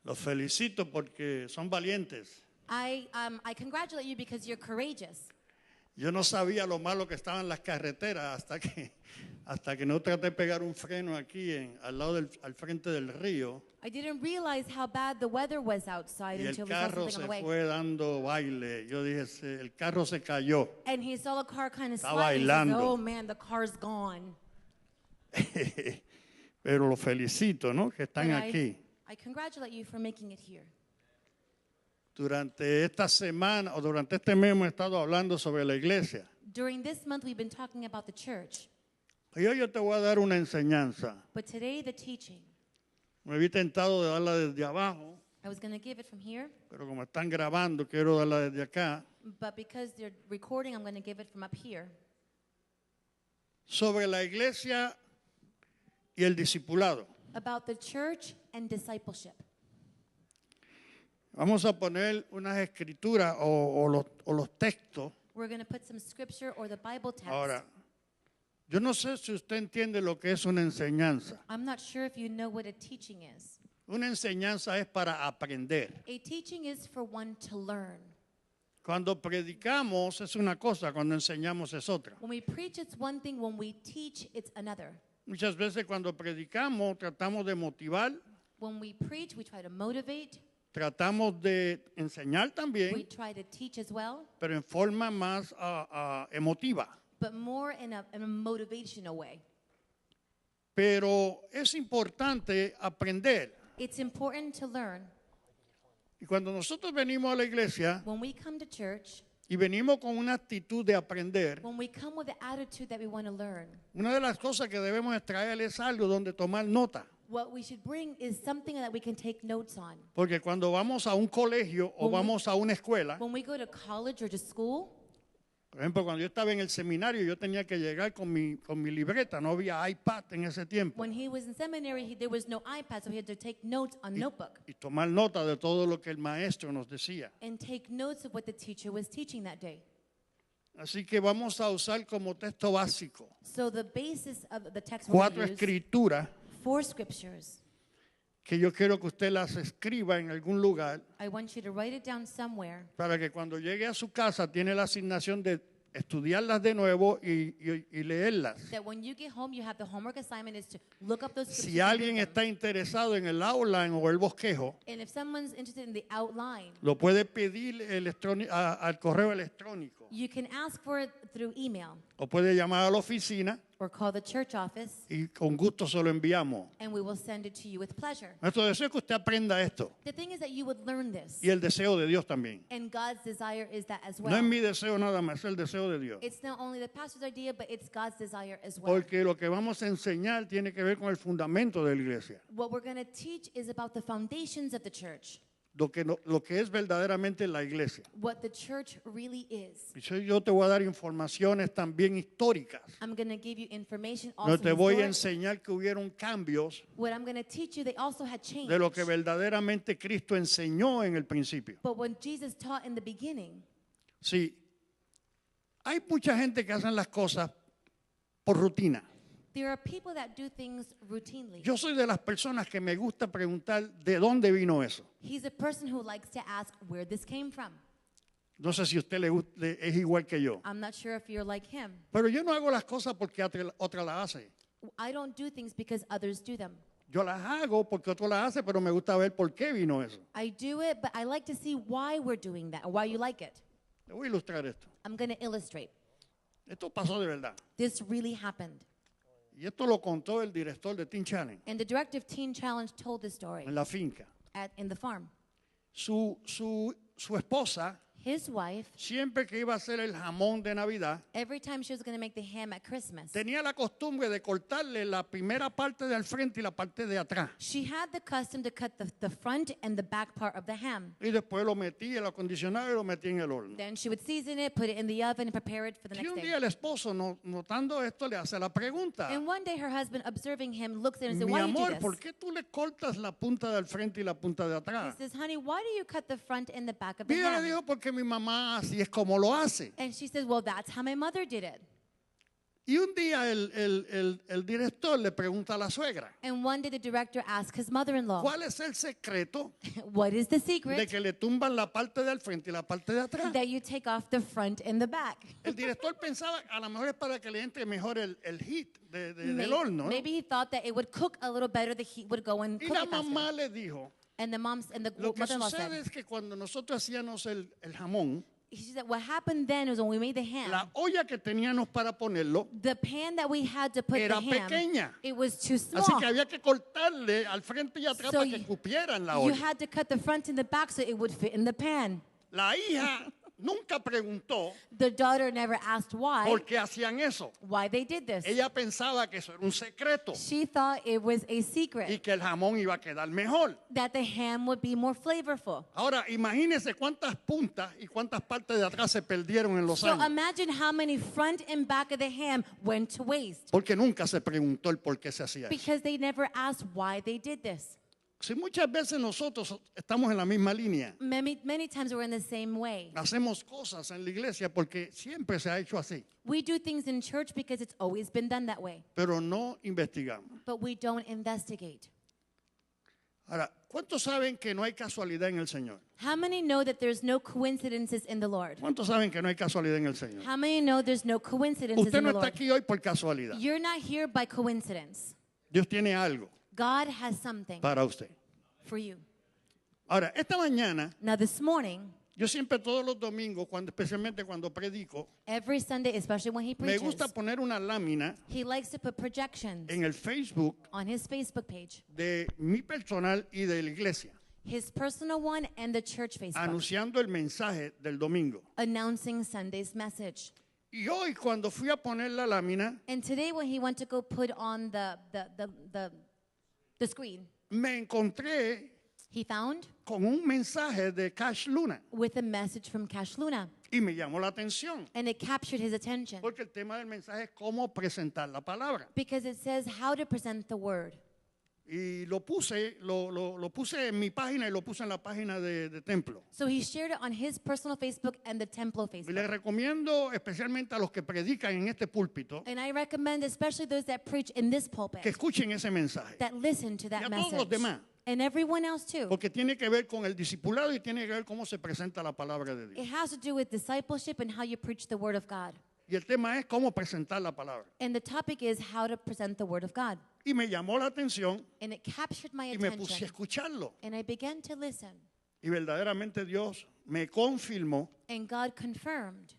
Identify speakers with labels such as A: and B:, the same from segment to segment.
A: Los felicito porque son valientes.
B: I congratulate you because you're courageous.
A: Yo no sabía lo malo que estaban las carreteras hasta que no traté de pegar un freno aquí al frente del río.
B: I didn't realize how bad the weather was outside
A: Y el
B: until we saw
A: carro
B: something
A: se
B: on the way.
A: fue dando baile. Yo dije, el carro se cayó.
B: And he saw the car kind of
A: Está
B: slide. He says,
A: bailando.
B: oh man, the car's gone.
A: Pero los felicito, ¿no? Que están
B: But
A: aquí.
B: I congratulate you for making it here.
A: Durante esta semana o durante este mes hemos estado hablando sobre la iglesia.
B: During this month, we've been talking about the church.
A: Y hoy yo te voy a dar una enseñanza.
B: But today, the teaching.
A: Me vi tentado de darla desde abajo,
B: I was going to give it from here,
A: pero como están grabando, quiero darla desde acá.
B: but because they're recording, I'm going to give it from up here.
A: Sobre la iglesia y el discipulado.
B: About the church and discipleship.
A: Vamos a poner unas escrituras o los textos.
B: We're going to put some scripture or the Bible text.
A: Ahora, yo no sé si usted entiende lo que es una enseñanza.
B: I'm not sure if you know what a teaching is.
A: Una enseñanza es para aprender.
B: A teaching is for one to learn.
A: Cuando predicamos es una cosa, cuando enseñamos es otra.
B: When we preach, it's one thing. When we teach, it's another.
A: Muchas veces cuando predicamos tratamos de motivar,
B: When we preach, we try to motivate.
A: tratamos de enseñar
B: We
A: también,
B: try to teach as well,
A: pero en forma más emotiva.
B: but more in a motivational way.
A: Pero es importante aprender.
B: It's important to learn.
A: Y cuando nosotros venimos a la iglesia
B: When we come to church,
A: y venimos con una actitud de aprender,
B: when we come with the attitude that we want to learn,
A: una de las cosas que debemos extraer es algo donde tomar nota.
B: what we should bring is something that we can take notes on.
A: Porque cuando vamos a un colegio o vamos a una escuela,
B: When we go to college or to school,
A: por ejemplo, cuando yo estaba en el seminario, yo tenía que llegar con mi libreta, no había iPad en ese tiempo,
B: when he was in seminary, there was no iPad, so he had to take notes on notebook
A: y tomar nota de todo lo que el maestro nos decía.
B: and take notes of what the teacher was teaching that day.
A: Así que vamos a usar como texto básico
B: So the basis of the text we're
A: 4
B: going to use,
A: escrituras
B: 4 scriptures.
A: que yo quiero que usted las escriba en algún lugar
B: I want you to write it down somewhere,
A: para que cuando llegue a su casa tiene la asignación de estudiarlas de nuevo y leerlas.
B: that when you get home, you have the homework assignment is to look up those scriptures.
A: Si
B: and
A: alguien
B: read them.
A: está interesado en el outline o el bosquejo,
B: And if someone's interested in the outline,
A: lo puede pedir al correo electrónico
B: you can ask for it through email
A: o puede llamar a la oficina
B: or call the church office,
A: y con gusto se lo enviamos.
B: and we will send it to you with pleasure.
A: Nuestro deseo es que usted aprenda esto
B: The thing is that you would learn this,
A: y el deseo de Dios también.
B: and God's desire is that as
A: No es
B: well.
A: mi deseo nada más, es el deseo de Dios.
B: It's not only the pastor's idea, but it's God's desire as well.
A: Porque lo que vamos a enseñar tiene que ver con el fundamento de la iglesia.
B: What we're going to teach is about the foundations of the church,
A: Lo que es verdaderamente la iglesia.
B: what the church really is.
A: Y yo te voy a dar informaciones también históricas.
B: I'm going to give you information
A: No
B: also
A: te voy a
B: historic.
A: enseñar que hubieron cambios
B: What I'm going to teach you, they also had change.
A: de lo que verdaderamente Cristo enseñó en el principio.
B: But when Jesus taught in the beginning,
A: Sí, hay mucha gente que hacen las cosas por rutina.
B: there are people that do things routinely.
A: Yo soy de las personas que me gusta preguntar de dónde vino eso.
B: He's a person who likes to ask where this came from.
A: No sé si a usted es igual que yo.
B: I'm not sure if you're like him.
A: Pero yo no hago las cosas porque otra las hace.
B: I don't do things because others do them.
A: Yo las hago porque otro las hace, pero me gusta ver por qué vino eso.
B: I do it, but I like to see why we're doing that or why you like it.
A: Le voy a ilustrar esto.
B: I'm going to illustrate.
A: Esto pasó de verdad.
B: This really happened.
A: Y esto lo contó el director de Teen Challenge
B: And the Directive Teen Challenge told this story
A: en la finca.
B: in the farm.
A: Su esposa,
B: His wife,
A: siempre que iba a hacer el jamón de Navidad,
B: every time she was going to make the ham at Christmas,
A: tenía la costumbre de cortarle la primera parte del frente y la parte de atrás.
B: she had the custom to cut the front and the back part of the ham.
A: Y después lo metía, lo acondicionaba y lo metía en el horno.
B: Then she would season it, put it in the oven, and prepare it for the
A: Y
B: next
A: un
B: day.
A: día el esposo, notando esto, le hace la pregunta.
B: And one day her husband, observing him, looks at him and says,
A: Mi
B: why do you do
A: amor,
B: this?
A: ¿por qué tú le cortas la punta del frente y la punta de
B: He
A: atrás?
B: says, honey, why do you cut the front and the back of the
A: Ella le
B: ham?
A: dijo, porque mi mamá así es como lo hace.
B: And she says, well, that's how my mother did it.
A: Y un día el director le pregunta a la suegra,
B: And one day the director asked his mother-in-law,
A: ¿cuál es el secreto
B: what is the
A: de
B: secret
A: que le tumban la parte del frente y la parte de atrás?
B: that you take off the front and the back?
A: El director pensaba, a lo mejor es para que le entre mejor el heat del
B: Maybe,
A: horno, ¿no?
B: maybe he thought that it would cook a little better, the heat would go and
A: Y
B: cook
A: la
B: it faster.
A: mamá le dijo,
B: And the
A: lo que
B: mother-in-law
A: sucede
B: said,
A: es que cuando nosotros hacíamos el jamón,
B: she said, what happened then was when we made the ham,
A: la olla que teníamos para ponerlo,
B: the pan that we had to put the
A: era
B: ham,
A: pequeña.
B: it was too
A: Así
B: small.
A: que había que cortarle al frente y atrás
B: So
A: para que cupiera en la
B: You
A: olla.
B: had to cut the front and the back so it would fit in the pan.
A: La hija nunca preguntó
B: The daughter never asked
A: por qué hacían eso.
B: why they did this.
A: Ella pensaba que eso era un secreto
B: She thought it was a
A: y
B: secret,
A: que el jamón iba a quedar mejor.
B: that the ham would be more flavorful.
A: Ahora, imagínense cuántas puntas y cuántas partes de atrás se perdieron en los
B: So
A: años.
B: imagine how many front and back of the ham went to waste
A: Porque nunca se preguntó el por qué se hacía eso.
B: because they never asked why they did this.
A: Si muchas veces nosotros estamos en la misma línea,
B: Many times we're in the same way.
A: hacemos cosas en la iglesia porque siempre se ha hecho así,
B: We do things in church because it's always been done that way,
A: pero no investigamos.
B: but we don't investigate.
A: Ahora, ¿cuántos saben que no hay casualidad en el Señor?
B: How many know that there's no coincidences in the Lord?
A: ¿Cuántos saben que no hay casualidad en el Señor?
B: How many know there's no coincidences
A: Usted
B: in
A: no
B: the
A: está
B: Lord?
A: aquí hoy por casualidad.
B: You're not here by coincidence.
A: Dios tiene algo
B: God has something
A: para usted.
B: for you.
A: Ahora, esta mañana,
B: Now this morning,
A: yo siempre todos los domingos, especialmente cuando predico,
B: every Sunday, especially when he
A: me
B: preaches,
A: gusta poner una lámina
B: he likes to put projections
A: en el Facebook
B: on his Facebook page,
A: de mi personal y de la iglesia,
B: his personal one and the church Facebook,
A: anunciando el mensaje del domingo.
B: announcing Sunday's message.
A: Y hoy cuando fui a poner la lámina,
B: And today when he went to go put on the screen,
A: me encontré
B: he found
A: con un mensaje de Cash Luna
B: with a message from Cash Luna.
A: y me llamó la atención
B: And it captured his attention
A: porque el tema del mensaje es cómo presentar la palabra.
B: because it says how to present the word.
A: Y lo puse en mi página y lo puse en la página de Templo.
B: So he shared it on his personal Facebook and the Templo
A: Y
B: Facebook.
A: les recomiendo especialmente a los que predican en este púlpito
B: And I recommend, especially those that preach in this
A: que
B: pulpit,
A: escuchen ese mensaje.
B: that listen to
A: Y
B: that
A: a todos los
B: message.
A: demás.
B: And everyone else too.
A: Porque tiene que ver con el discipulado y tiene que ver cómo se presenta la palabra de
B: It
A: Dios.
B: has to do with discipleship and how you preach the word of God.
A: Y el tema es cómo presentar la palabra.
B: And the topic is how to present the word of God.
A: Y me llamó la atención
B: And it captured my
A: y me puse a
B: attention.
A: escucharlo.
B: And I began to listen.
A: Y verdaderamente Dios me confirmó
B: And God confirmed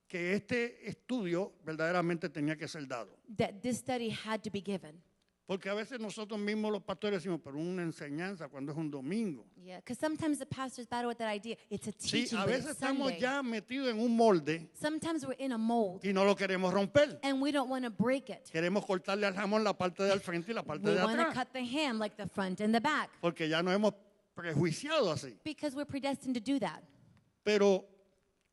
A: que este estudio verdaderamente tenía que ser dado.
B: that this study had to be given.
A: Porque a veces nosotros mismos los pastores decimos, pero una enseñanza cuando es un domingo.
B: Yeah, because sometimes the pastors battle with that idea. It's a
A: Sí,
B: teaching,
A: a
B: but
A: veces
B: it's
A: estamos
B: Sunday.
A: ya metidos en un molde
B: Sometimes we're in a mold
A: y no lo queremos romper.
B: and we don't want to break it.
A: Queremos cortarle al jamón la parte del frente y la parte
B: We
A: de
B: want to
A: atrás.
B: cut the ham like the front and the back
A: Porque ya nos hemos prejuiciado así.
B: because we're predestined to do that.
A: Pero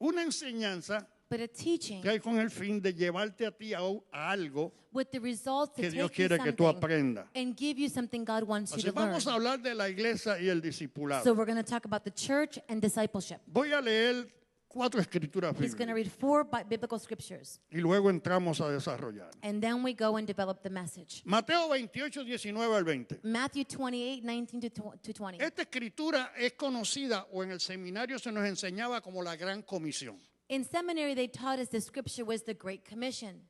A: una enseñanza
B: But a teaching
A: que hay con el fin de llevarte a ti a algo
B: with the results to
A: que Dios
B: take you
A: quiere que tú
B: something
A: aprendas.
B: and give you something God wants you
A: Así
B: to learn.
A: vamos a hablar de la iglesia y el discipulado.
B: So we're going to talk about the church and discipleship.
A: Voy a leer 4 escrituras
B: He's going to
A: bíblicas
B: read 4 biblical scriptures.
A: y luego entramos a desarrollar.
B: And then we go and develop the message.
A: Mateo 28, 19 al 20.
B: Matthew 28, 19 to 20.
A: Esta escritura es conocida o en el seminario se nos enseñaba como la Gran Comisión.
B: In seminary, they taught us the scripture was the Great Commission,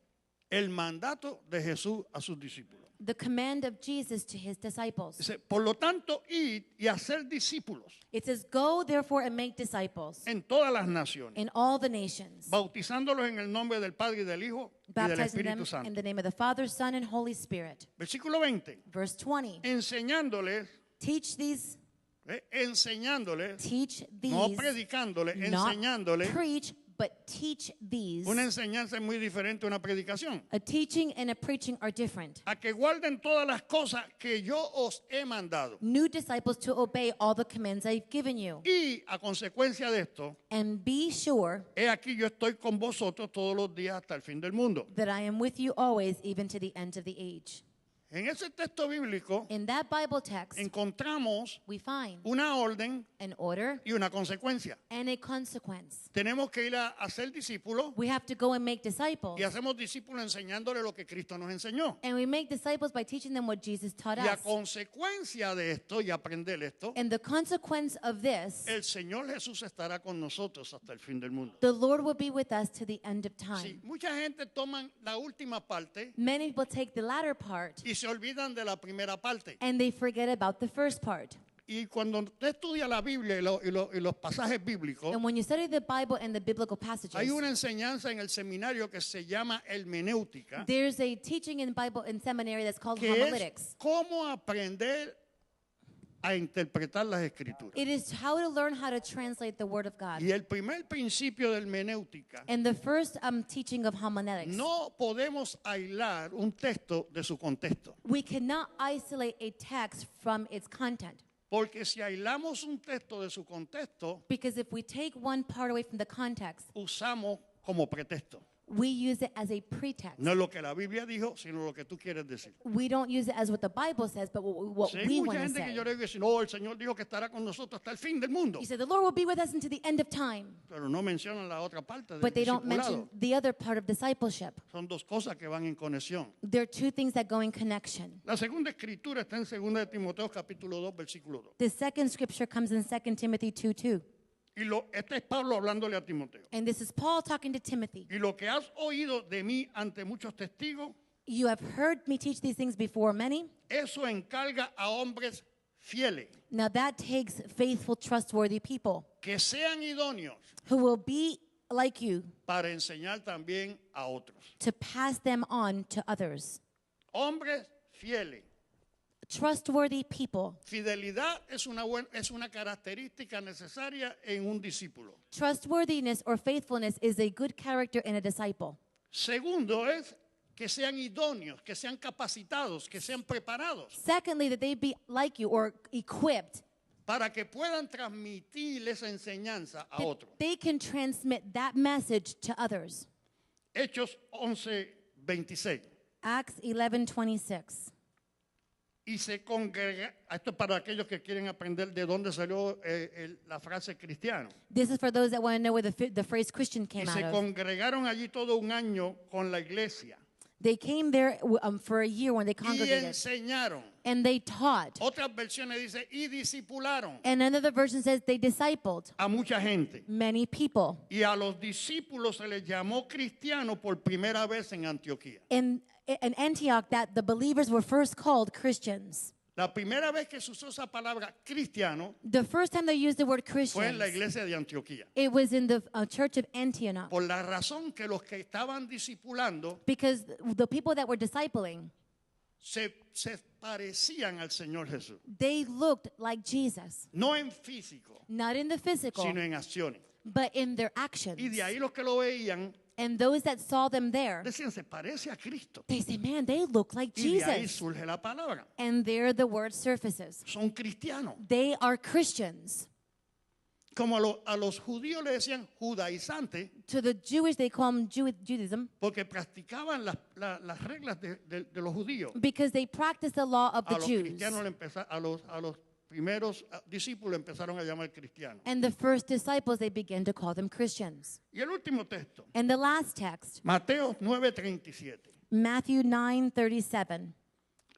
A: El mandato de Jesús a sus discípulos.
B: the command of Jesus to his disciples.
A: Dice, por lo tanto, id y hacer discípulos
B: It says, go therefore and make disciples
A: en todas las naciones,
B: in all the nations,
A: bautizándolos en el nombre del Padre y del Hijo y del
B: baptizing them
A: Espíritu
B: in
A: Santo.
B: the name of the Father, Son, and Holy Spirit.
A: Versículo 20.
B: Verse 20,
A: Enseñándoles,
B: teach these,
A: enseñándoles,
B: teach
A: no
B: these,
A: predicándoles,
B: not
A: enseñándoles.
B: preach, but teach these.
A: Una enseñanza es muy diferente a una predicación.
B: A teaching and a preaching are different.
A: A que guarden todas las cosas que yo os he mandado.
B: New disciples to obey all the commands I've given you.
A: Y a consecuencia de esto,
B: And be sure
A: he aquí yo estoy con vosotros todos los días hasta el fin del mundo.
B: that I am with you always, even to the end of the age.
A: En ese texto bíblico
B: In that Bible text,
A: encontramos
B: we find
A: una orden
B: an order
A: y una consecuencia.
B: and a consequence.
A: Tenemos que ir a ser discípulos
B: We have to go and make disciples.
A: y hacemos discípulos enseñándole lo que Cristo nos enseñó.
B: And we make disciples by teaching them what Jesus taught
A: Y a
B: us.
A: consecuencia de esto y aprender esto,
B: And the consequence of this,
A: el Señor Jesús estará con nosotros hasta el fin del mundo.
B: the Lord will be with us to the end of
A: Sí,
B: time.
A: mucha gente toma la última parte
B: Many people take the latter part
A: y se olvidan de la primera parte.
B: and they forget about the first part.
A: Y cuando usted estudia la Biblia y los pasajes bíblicos,
B: And when you study the Bible and the biblical passages,
A: hay una enseñanza en el seminario que se llama hermenéutica,
B: there's a teaching in Bible in seminary that's called
A: que es
B: homiletics.
A: cómo aprender a interpretar las escrituras.
B: It is how to learn how to translate the Word of God.
A: Y el primer principio de hermenéutica,
B: And the first teaching of homiletics,
A: no podemos aislar un texto de su contexto.
B: we cannot isolate a text from its content.
A: Porque si aislamos un texto de su contexto,
B: Because if we take one part away from the context,
A: usamos como pretexto.
B: we use it as a pretext.
A: No es lo que la Biblia dijo, sino lo que tú quieres decir.
B: We don't use it as what the Bible says, but what
A: Sí, hay
B: we
A: mucha
B: want to
A: gente que
B: say.
A: yo le digo, no, el Señor dijo que estará con nosotros hasta el fin del mundo.
B: You say the Lord will be with us until the end of time,
A: Pero no mencionan la otra parte del
B: but they don't mention
A: discipulado.
B: the other part of discipleship.
A: Son dos cosas que van en conexión.
B: There are two things that go in connection.
A: La segunda escritura está en 2 de Timoteo capítulo 2, versículo 2.
B: The second scripture comes in 2 Timothy 2:2.
A: Y este es Pablo hablándole a Timoteo.
B: And this is Paul talking to Timothy.
A: Y lo que has oído de mí ante muchos testigos,
B: You have heard me teach these things before many.
A: eso encarga a hombres fieles,
B: Now that takes faithful, trustworthy people
A: que sean idóneos
B: who will be like you
A: para enseñar también a otros.
B: to pass them on to others.
A: Hombres fieles.
B: Trustworthy people.
A: Fidelidad es una característica necesaria en un discípulo.
B: Trustworthiness or faithfulness is a good character in a disciple.
A: Segundo es que sean idóneos, que sean capacitados, que sean preparados
B: Secondly, that they be like you or equipped.
A: para que puedan transmitir esa enseñanza a
B: That
A: otros.
B: they can transmit that message to others.
A: Hechos 11:26.
B: Acts 11:26.
A: Y se congrega, esto es para aquellos que quieren aprender de dónde salió la frase cristiano.
B: This is for those that want to know where the phrase Christian
A: Y
B: came out
A: se
B: of.
A: congregaron allí todo un año con la iglesia
B: They came there for a year when they
A: y
B: congregated.
A: enseñaron.
B: And they taught.
A: Otras versiones dice y discipularon
B: And another version says they discipled
A: a mucha gente.
B: many people.
A: Y a los discípulos se les llamó cristianos por primera vez en Antioquía.
B: In Antioch, that the believers were first called Christians.
A: La primera vez que se usó esa palabra cristiano
B: The first time they used the word
A: fue en la
B: Christians,
A: iglesia de Antioquía.
B: it was in the church of Antioch.
A: Por la razón que los que estaban discipulando
B: Because the people that were discipling,
A: se parecían al Señor Jesús.
B: they looked like Jesus.
A: No en físico,
B: Not in the physical,
A: sino en acciones.
B: but in their actions.
A: Y de ahí los que lo veían
B: And those that saw them there,
A: decían, se parece a Cristo.
B: they say, man, they look like
A: Y de ahí
B: Jesus.
A: surge la palabra.
B: And there the word surfaces.
A: Son cristianos.
B: They are Christians.
A: Como a los judíos le decían judaizantes,
B: To the Jewish, they call them Judaism
A: porque practicaban las reglas de los judíos.
B: because they practice the law of
A: A
B: the
A: los
B: Jews.
A: cristianos a los primeros discípulos empezaron a llamar cristianos.
B: And the first disciples, they began to call them Christians.
A: Y el último texto,
B: And the last text,
A: Mateo 9:37.
B: Matthew 9:37.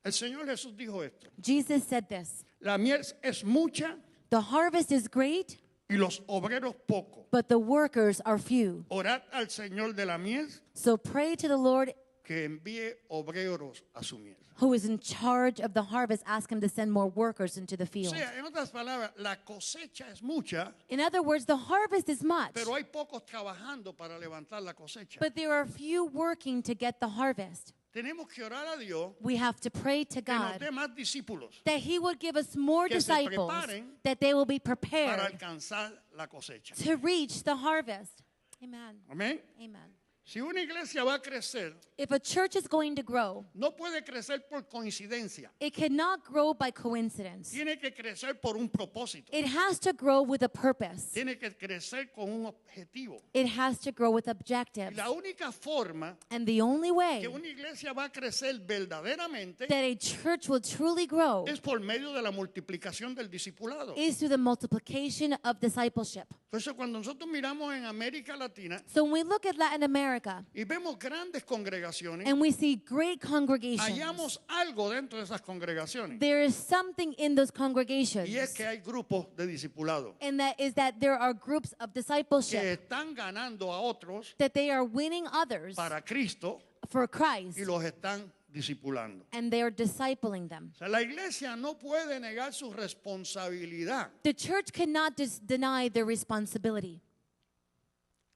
A: El Señor Jesús dijo esto:
B: Jesus said this,
A: la miel es mucha
B: the harvest is great,
A: y los obreros pocos.
B: but the workers are few.
A: Orad al Señor de la miel
B: So pray to the Lord
A: que envíe obreros a su miel.
B: who is in charge of the harvest. Ask him to send more workers into the
A: O
B: field.
A: sea, en otras palabras, la cosecha es mucha,
B: In other words, the harvest is much,
A: pero hay pocos trabajando para levantar la cosecha.
B: but there are few working to get the harvest.
A: Tenemos que orar a Dios
B: We have to pray to
A: que nos
B: God
A: dé más discípulos
B: that he would give us more
A: que se
B: disciples,
A: preparen
B: that they will be
A: para
B: prepared
A: alcanzar la cosecha.
B: to reach the harvest. Amen.
A: Amén.
B: Amen.
A: Si una iglesia va a crecer,
B: If a church is going to grow,
A: no puede crecer por coincidencia.
B: it cannot grow by coincidence.
A: Tiene que crecer por un propósito.
B: It has to grow with a purpose.
A: Tiene que crecer con un objetivo.
B: It has to grow with
A: Y
B: objectives.
A: la única forma
B: And the only way
A: que una iglesia va a crecer verdaderamente
B: that a church will truly grow
A: es por medio de la multiplicación del discipulado.
B: is through the multiplication of discipleship.
A: Por eso cuando nosotros miramos en América Latina
B: So when we look at Latin America
A: y vemos grandes congregaciones,
B: and we see great congregations,
A: hallamos algo dentro de esas congregaciones.
B: there is something in those congregations.
A: Y es que hay grupos de discipulado
B: And that is that there are groups of
A: que
B: discipleship,
A: están ganando a otros
B: that they are winning others
A: para Cristo
B: for Christ,
A: y los están discipulando.
B: and they are discipling them.
A: O sea, la iglesia no puede negar su responsabilidad.
B: The church cannot deny their responsibility.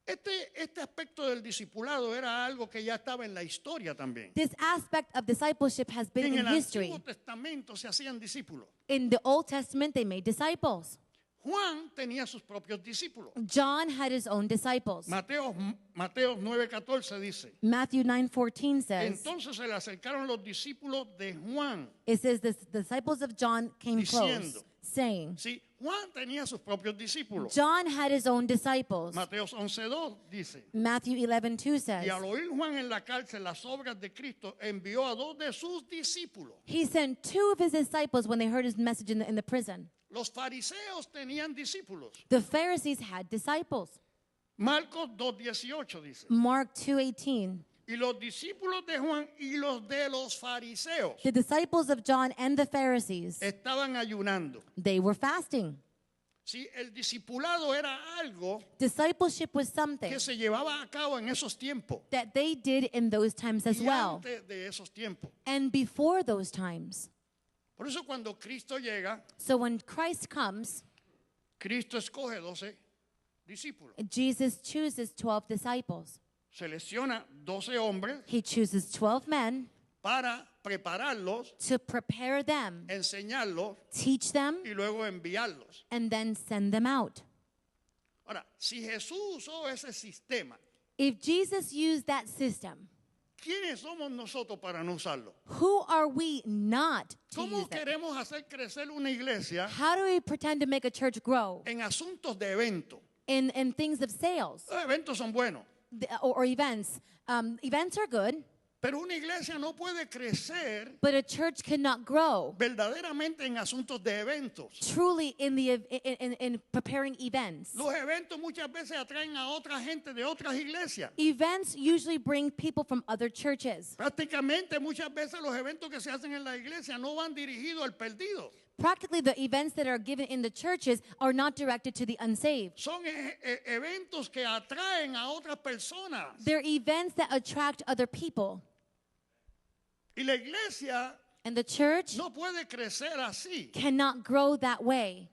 A: Este aspecto del discipulado era algo que ya estaba en la historia también.
B: This aspect of discipleship has been
A: En
B: in
A: el
B: history.
A: Antiguo Testamento se hacían discípulos.
B: In the Old Testament, they made disciples.
A: Juan tenía sus propios discípulos.
B: John had his own disciples.
A: Mateo 9:14 dice,
B: Matthew 9:14 says,
A: entonces se le acercaron los discípulos de Juan.
B: it says the disciples of John came close,
A: Diciendo.
B: saying,
A: Sí, Juan tenía sus propios discípulos.
B: John had his own disciples.
A: Mateo 11:2 dice,
B: Matthew 11:2 says,
A: y al oír Juan en la cárcel las obras de Cristo, envió a 2 de sus discípulos.
B: he sent 2 of his disciples when they heard his message in the prison.
A: Los fariseos tenían discípulos.
B: The Pharisees had disciples.
A: Marcos 2:18 dice,
B: Mark 2:18.
A: y los discípulos de Juan y los de los fariseos
B: The disciples of John and the Pharisees,
A: estaban ayunando.
B: they were fasting.
A: Sí, el discipulado era algo
B: Discipleship was something
A: que se llevaba a cabo en esos tiempos
B: that they did in those times as
A: y
B: well,
A: antes de esos tiempos.
B: and before those times.
A: Por eso cuando Cristo llega,
B: So when Christ comes,
A: Cristo escoge 12 discípulos.
B: Jesus chooses 12 disciples.
A: Selecciona 12 hombres
B: He chooses 12 men
A: para prepararlos,
B: to prepare them,
A: enseñarlos
B: teach them,
A: y luego enviarlos.
B: and then send them out.
A: Ahora, si Jesús usó ese sistema,
B: If Jesus used that system,
A: ¿quiénes somos nosotros para no usarlo?
B: who are we not to
A: ¿Cómo
B: use it?
A: queremos hacer crecer una iglesia
B: How do we pretend to make a church grow
A: en asuntos de eventos?
B: in things of sales
A: Los eventos son buenos,
B: or events? Events are good,
A: pero una iglesia no puede crecer
B: but a church cannot grow
A: verdaderamente en asuntos de eventos.
B: truly in preparing events.
A: Los eventos muchas veces atraen a otra gente de otras iglesias.
B: Events usually bring people from other churches.
A: Prácticamente muchas veces los eventos que se hacen en la iglesia no van dirigidos al perdido.
B: Practically, the events that are given in the churches are not directed to the unsaved.
A: Son eventos que atraen a otras personas.
B: They're events that attract other people.
A: Y la iglesia
B: And the church
A: no puede crecer así.
B: cannot grow that way.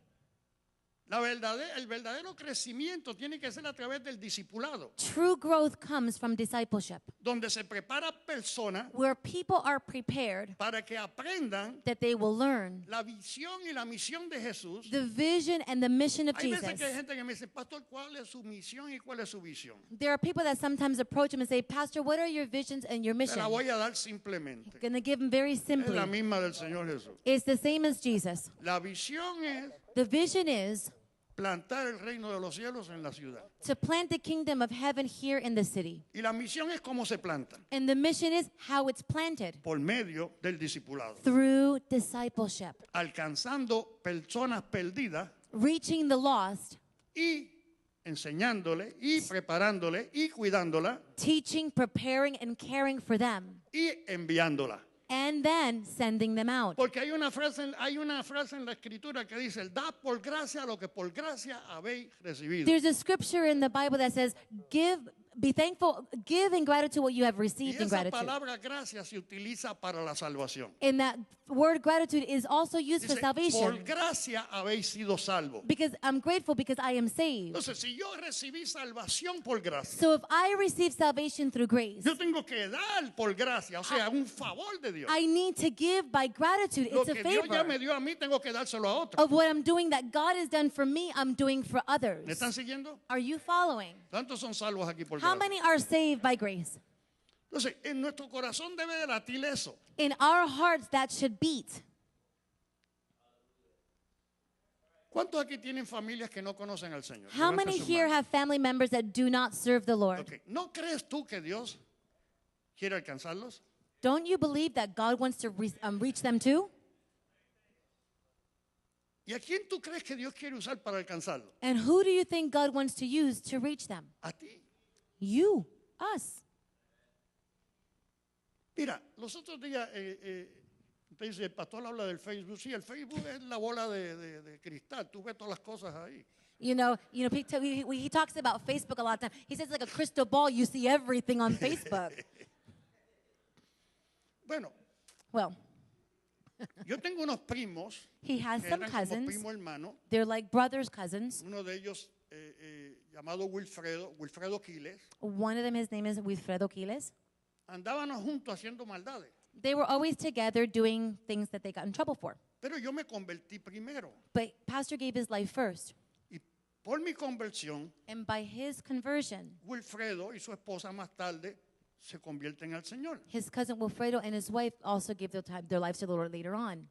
A: El verdadero crecimiento tiene que ser a través del discipulado,
B: True growth comes from discipleship,
A: donde se prepara personas
B: where people are prepared
A: para que aprendan
B: that they will learn
A: la visión y la misión de Jesús.
B: the vision and the mission of
A: Hay veces que hay
B: Jesus.
A: gente que me dice, pastor, ¿cuál es su misión y cuál es su visión?
B: There are people that sometimes approach him and say, Pastor, what are your visions and your
A: Te
B: mission?
A: la
B: I'm
A: voy a dar simplemente.
B: going to give him very
A: Es
B: simply.
A: la misma del Señor Jesús.
B: It's the same as Jesus.
A: La visión es
B: The vision is
A: plantar el reino de los cielos en la ciudad.
B: to plant the kingdom of heaven here in the city.
A: Y la misión es cómo se planta,
B: And the mission is how it's planted
A: por medio del discipulado,
B: through discipleship,
A: alcanzando personas perdidas
B: reaching the lost,
A: y enseñándole y preparándole y cuidándola
B: teaching, preparing, and caring for them,
A: y enviándola.
B: and then sending them out.
A: Porque hay una frase en la escritura que dice, da por gracia lo que por gracia habéis recibido.
B: There's a scripture in the Bible that says, be thankful, give in gratitude what you have
A: Y
B: received in
A: esa
B: gratitude.
A: palabra gracia se utiliza para la salvación.
B: And that word gratitude is also used for
A: Dice, por
B: salvation.
A: gracia habéis sido salvos.
B: Because I'm grateful because I am saved.
A: Entonces, si yo recibí salvación por gracia,
B: So if I receive salvation through grace,
A: yo tengo que dar por gracia, o sea, un favor de Dios.
B: I need to give by gratitude.
A: Lo
B: It's a
A: que Dios ya me
B: favor
A: dio a mí, tengo que dárselo a otro.
B: of what I'm doing that God has done for me, I'm doing for
A: ¿Me
B: others.
A: están siguiendo?
B: Are you following?
A: ¿Cuántos son salvos aquí por
B: How
A: gracia.
B: many are saved by grace?
A: Entonces, en nuestro corazón debe de latir eso.
B: In our hearts, that should beat.
A: ¿Cuántos aquí tienen familias que no conocen al Señor?
B: How
A: Levanten
B: many
A: sus
B: here
A: manos.
B: have family members that do not serve the Lord?
A: Ok. ¿No crees tú que Dios quiere alcanzarlos?
B: Don't you believe that God wants to reach them too?
A: ¿Y a quién tú crees que Dios quiere usar para alcanzarlo?
B: And who do you think God wants to use to reach them?
A: A ti.
B: You, us.
A: Mira, los otros días, usted dice, el pastor habla del Facebook. Sí, el Facebook es la bola de cristal. Tú ves todas las cosas ahí.
B: He talks about Facebook a lot of time. He says like a crystal ball, you see everything on Facebook.
A: Bueno,
B: Well,
A: yo tengo unos primos
B: he has
A: que
B: some
A: eran como
B: cousins.
A: primo hermano.
B: They're like brothers, cousins.
A: Uno de ellos llamado Wilfredo Quiles.
B: One of them, his name is Wilfredo Quiles.
A: Andábamos juntos haciendo maldades.
B: They were always together doing things that they got in trouble for.
A: Pero yo me convertí primero.
B: But Pastor gave his life first.
A: Y por mi conversión,
B: And by his conversion,
A: Wilfredo y su esposa más tarde se convierten al Señor.
B: his cousin Wilfredo and his wife also gave their lives to the Lord later on.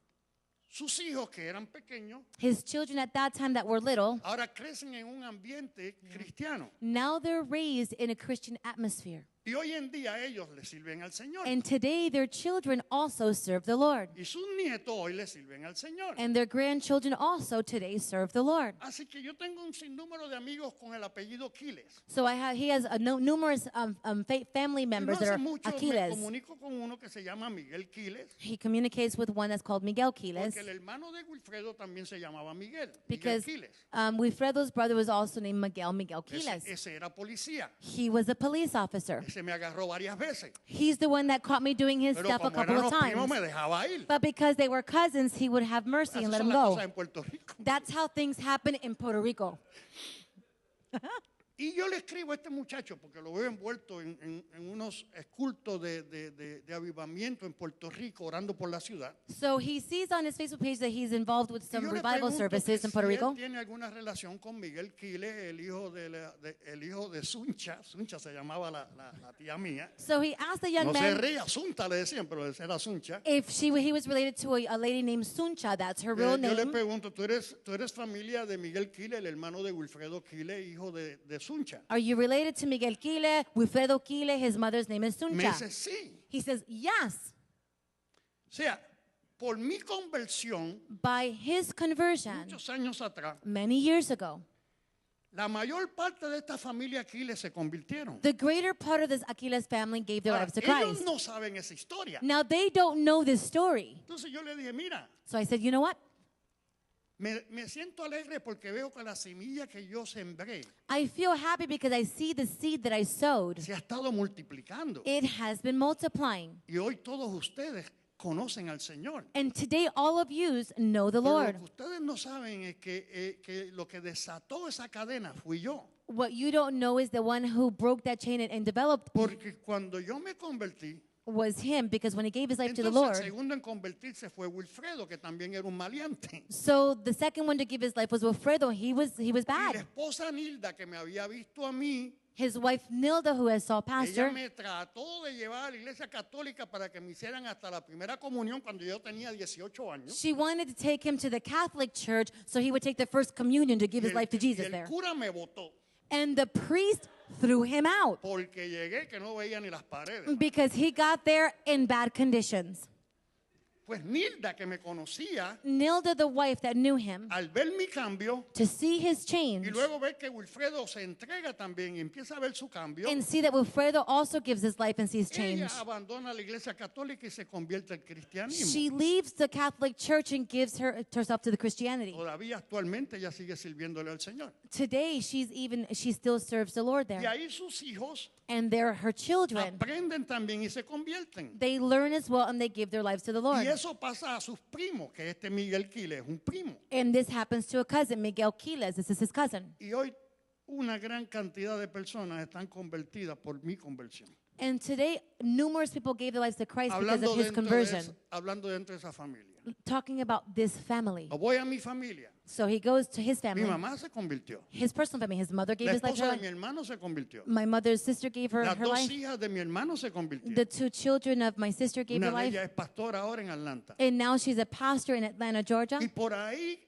A: Sus hijos que eran pequeños,
B: His children at that time that were little,
A: ahora crecen en un ambiente cristiano.
B: now they're raised in a Christian atmosphere.
A: Y hoy en día ellos le sirven al Señor.
B: And today their children also serve the Lord.
A: Y sus nietos hoy le sirven al Señor.
B: And their grandchildren also today serve the Lord.
A: Así que yo tengo un sinnúmero de amigos con el apellido Quiles.
B: So he has numerous family
A: Y no
B: members that
A: hace
B: are
A: mucho me
B: Aquiles.
A: comunico con uno que se llama Miguel Quiles.
B: He communicates with one that's called Miguel Quiles.
A: Porque el hermano de Wilfredo también se llamaba Miguel.
B: Because
A: Miguel Quiles.
B: Wilfredo's brother was also named Miguel Quiles.
A: Ese era policía.
B: He was a police officer.
A: Ese me agarró varias veces.
B: He's the one that caught me doing his
A: Pero
B: stuff a
A: como
B: couple
A: eran
B: of
A: los primos me
B: times.
A: dejaba ir.
B: But because they were cousins, he would have mercy
A: Así
B: and let
A: son
B: him
A: las
B: go.
A: cosas en Puerto Rico.
B: That's how things happen in Puerto Rico.
A: Y yo le escribo a este muchacho porque lo veo envuelto en unos cultos de avivamiento en Puerto Rico, orando por la ciudad.
B: So he sees on his Facebook page that he's involved with
A: Y
B: some
A: yo le
B: revival
A: pregunto
B: services
A: que
B: in Puerto
A: si
B: Rico.
A: él tiene alguna relación con Miguel Quiles, el hijo de Suncha. Suncha se llamaba la tía mía.
B: So he asked the young
A: No se
B: man
A: ría, Sunta le decían, pero esa era Suncha.
B: if he was related to a lady named Suncha. That's her real
A: Yo le
B: name.
A: pregunto, ¿tú eres familia de Miguel Quiles, el hermano de Wilfredo Quiles, hijo de Suncha?
B: Are you related to Miguel Quile, Wilfredo Quile? His mother's name is
A: Me
B: Suncha.
A: dice, sí.
B: He says, yes.
A: O sea, por mi conversión,
B: By his conversion,
A: muchos años atrás,
B: many years ago,
A: la mayor parte de esta familia Quiles se convirtieron.
B: the greater part of this Aquiles family gave their
A: Ahora,
B: lives to
A: ellos
B: Christ.
A: no saben esa historia.
B: Now, they don't know this story.
A: Entonces yo le dije, mira,
B: So I said, you know what?
A: me siento alegre porque veo que la semilla que yo sembré
B: I feel happy because I see the seed that I sowed.
A: se ha estado multiplicando.
B: It has been multiplying.
A: Y hoy todos ustedes conocen al Señor.
B: And today, all of you know the
A: Pero
B: Lord.
A: lo que ustedes no saben es que lo que desató esa cadena fui yo.
B: What you don't know is the one who broke that chain and developed
A: Porque cuando yo me convertí,
B: was him, because when he gave his life to the
A: entonces
B: Lord.
A: el segundo en convertirse fue Wilfredo, que también era un maleante.
B: So the second one to give his life was Wilfredo. He was
A: Y la
B: bad.
A: esposa Nilda, que me había visto a mí,
B: His wife Nilda, who has saw
A: ella
B: pastor,
A: me trató de llevar a la iglesia católica para que me hicieran hasta la primera comunión cuando yo tenía 18 años.
B: she wanted to take him to the Catholic church so he would take the first communion to give his life to
A: Y
B: Jesus
A: el
B: there.
A: cura me votó
B: And the priest threw him out
A: porque llegué que no veía ni las paredes.
B: because he got there in bad conditions.
A: Pues Nilda, que me conocía,
B: Nilda, the wife that knew him,
A: al ver mi cambio
B: to see his change
A: y luego ver que Wilfredo se entrega también y empieza a ver su cambio,
B: and see that Wilfredo also gives his life and sees change.
A: ella abandona la iglesia católica y se convierte al cristianismo.
B: She leaves the Catholic church and gives herself to the Christianity.
A: Todavía actualmente ella sigue sirviéndole al Señor.
B: Today, she still serves the Lord
A: Y
B: there.
A: ahí sus hijos
B: And they're her children.
A: aprenden también y se convierten.
B: They learn as well and they give their lives to the Lord.
A: Y eso pasa a sus primos, que este Miguel Quiles es un primo.
B: And this happens to a cousin, Miguel Quiles. This is his cousin.
A: Y hoy una gran cantidad de personas están convertidas por mi conversión.
B: And today, numerous people gave their lives to Christ because of his conversion.
A: Hablando dentro de esa familia.
B: talking about this family.
A: O voy a mi familia.
B: So he goes to his
A: Mi
B: family,
A: mamá se convirtió.
B: his personal family. His mother gave
A: La
B: his life to
A: esposa
B: her
A: de mi
B: life.
A: hermano se convirtió.
B: My mother's sister gave her
A: Las
B: her
A: dos
B: life.
A: hijas de mi hermano se convirtieron.
B: The two children of my sister gave
A: Una
B: her
A: de
B: life.
A: ellas es pastora ahora en Atlanta.
B: And now she's a pastor in Atlanta, Georgia.
A: Y por ahí,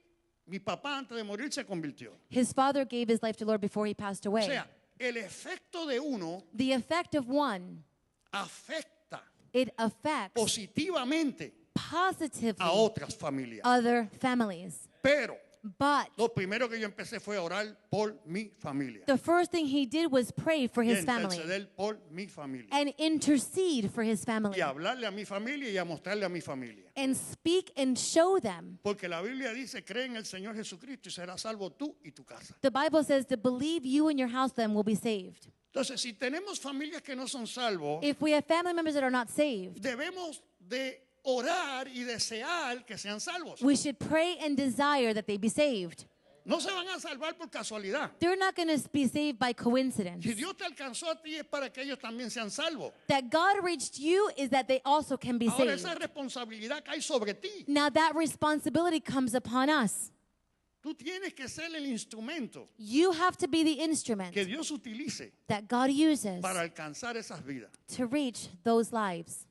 A: mi papá antes de morir se convirtió.
B: His father gave his life to the Lord before he passed
A: O
B: away.
A: sea, el efecto de uno
B: The effect of one,
A: afecta
B: it affects
A: positivamente
B: positively
A: a otras familias.
B: other families.
A: Pero
B: But
A: lo primero que yo empecé fue a orar por mi familia.
B: the first thing he did was pray for
A: Y
B: his family
A: interceder por mi familia.
B: and intercede for his family
A: Y hablarle a mi familia y a mostrarle a mi familia.
B: and speak and show them.
A: Porque la Biblia dice, cree en el Señor Jesucristo y serás salvo tú y tu casa.
B: The Bible says to believe you and your house then will be saved.
A: Entonces, si tenemos familias que no son salvos,
B: If we have family members that are not saved,
A: debemos de orar y desear que sean salvos.
B: we should pray and desire that they be saved.
A: No se van a salvar por casualidad.
B: They're not going to be saved by coincidence.
A: Si Dios te alcanzó a ti es para que ellos también sean salvos.
B: That God reached you is that they also can be
A: Ahora
B: saved.
A: esa responsabilidad cae sobre ti.
B: Now that responsibility comes upon us.
A: Tú tienes que ser el instrumento
B: You have to be the instrument
A: que Dios utilice
B: that God uses
A: para alcanzar esas vidas.
B: to reach those lives.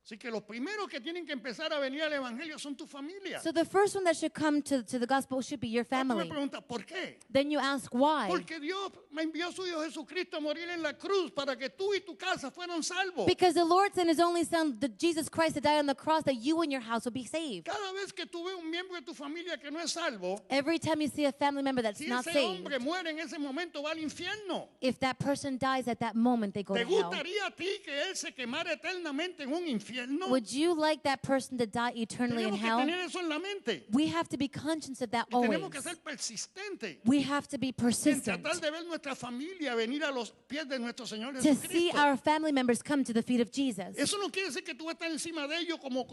A: Así que los primeros que tienen que empezar a venir al Evangelio son tu familia.
B: So the first one that should come to the gospel should be your
A: Ahora tú me
B: family.
A: preguntas, ¿por qué?
B: Then you ask why.
A: Porque Dios me envió a su Hijo Jesucristo a morir en la cruz para que tú y tu casa fueran salvos.
B: Because the Lord sent his only son, Jesus Christ, to die on the cross that you and your house will be saved.
A: Cada vez que tú ves un miembro de tu familia que no es salvo,
B: Every time you see a family member that's
A: si
B: not
A: ese
B: saved,
A: hombre muere en ese momento va al infierno.
B: if that person dies at that moment, they go
A: ¿Te
B: to hell.
A: gustaría a ti que él se quemara eternamente en un infierno?
B: Would you like that person to die eternally in
A: Tenemos que
B: hell?
A: tener eso en la mente.
B: We have to be conscious of that
A: Y
B: always.
A: tenemos que ser persistentes
B: We have to be
A: en
B: persistent
A: tratar de ver nuestra familia venir a los pies de nuestro Señor
B: to see
A: Jesucristo.
B: our family members come to the feet of Jesus.
A: Eso no quiere decir que tú vas a estar encima de ellos como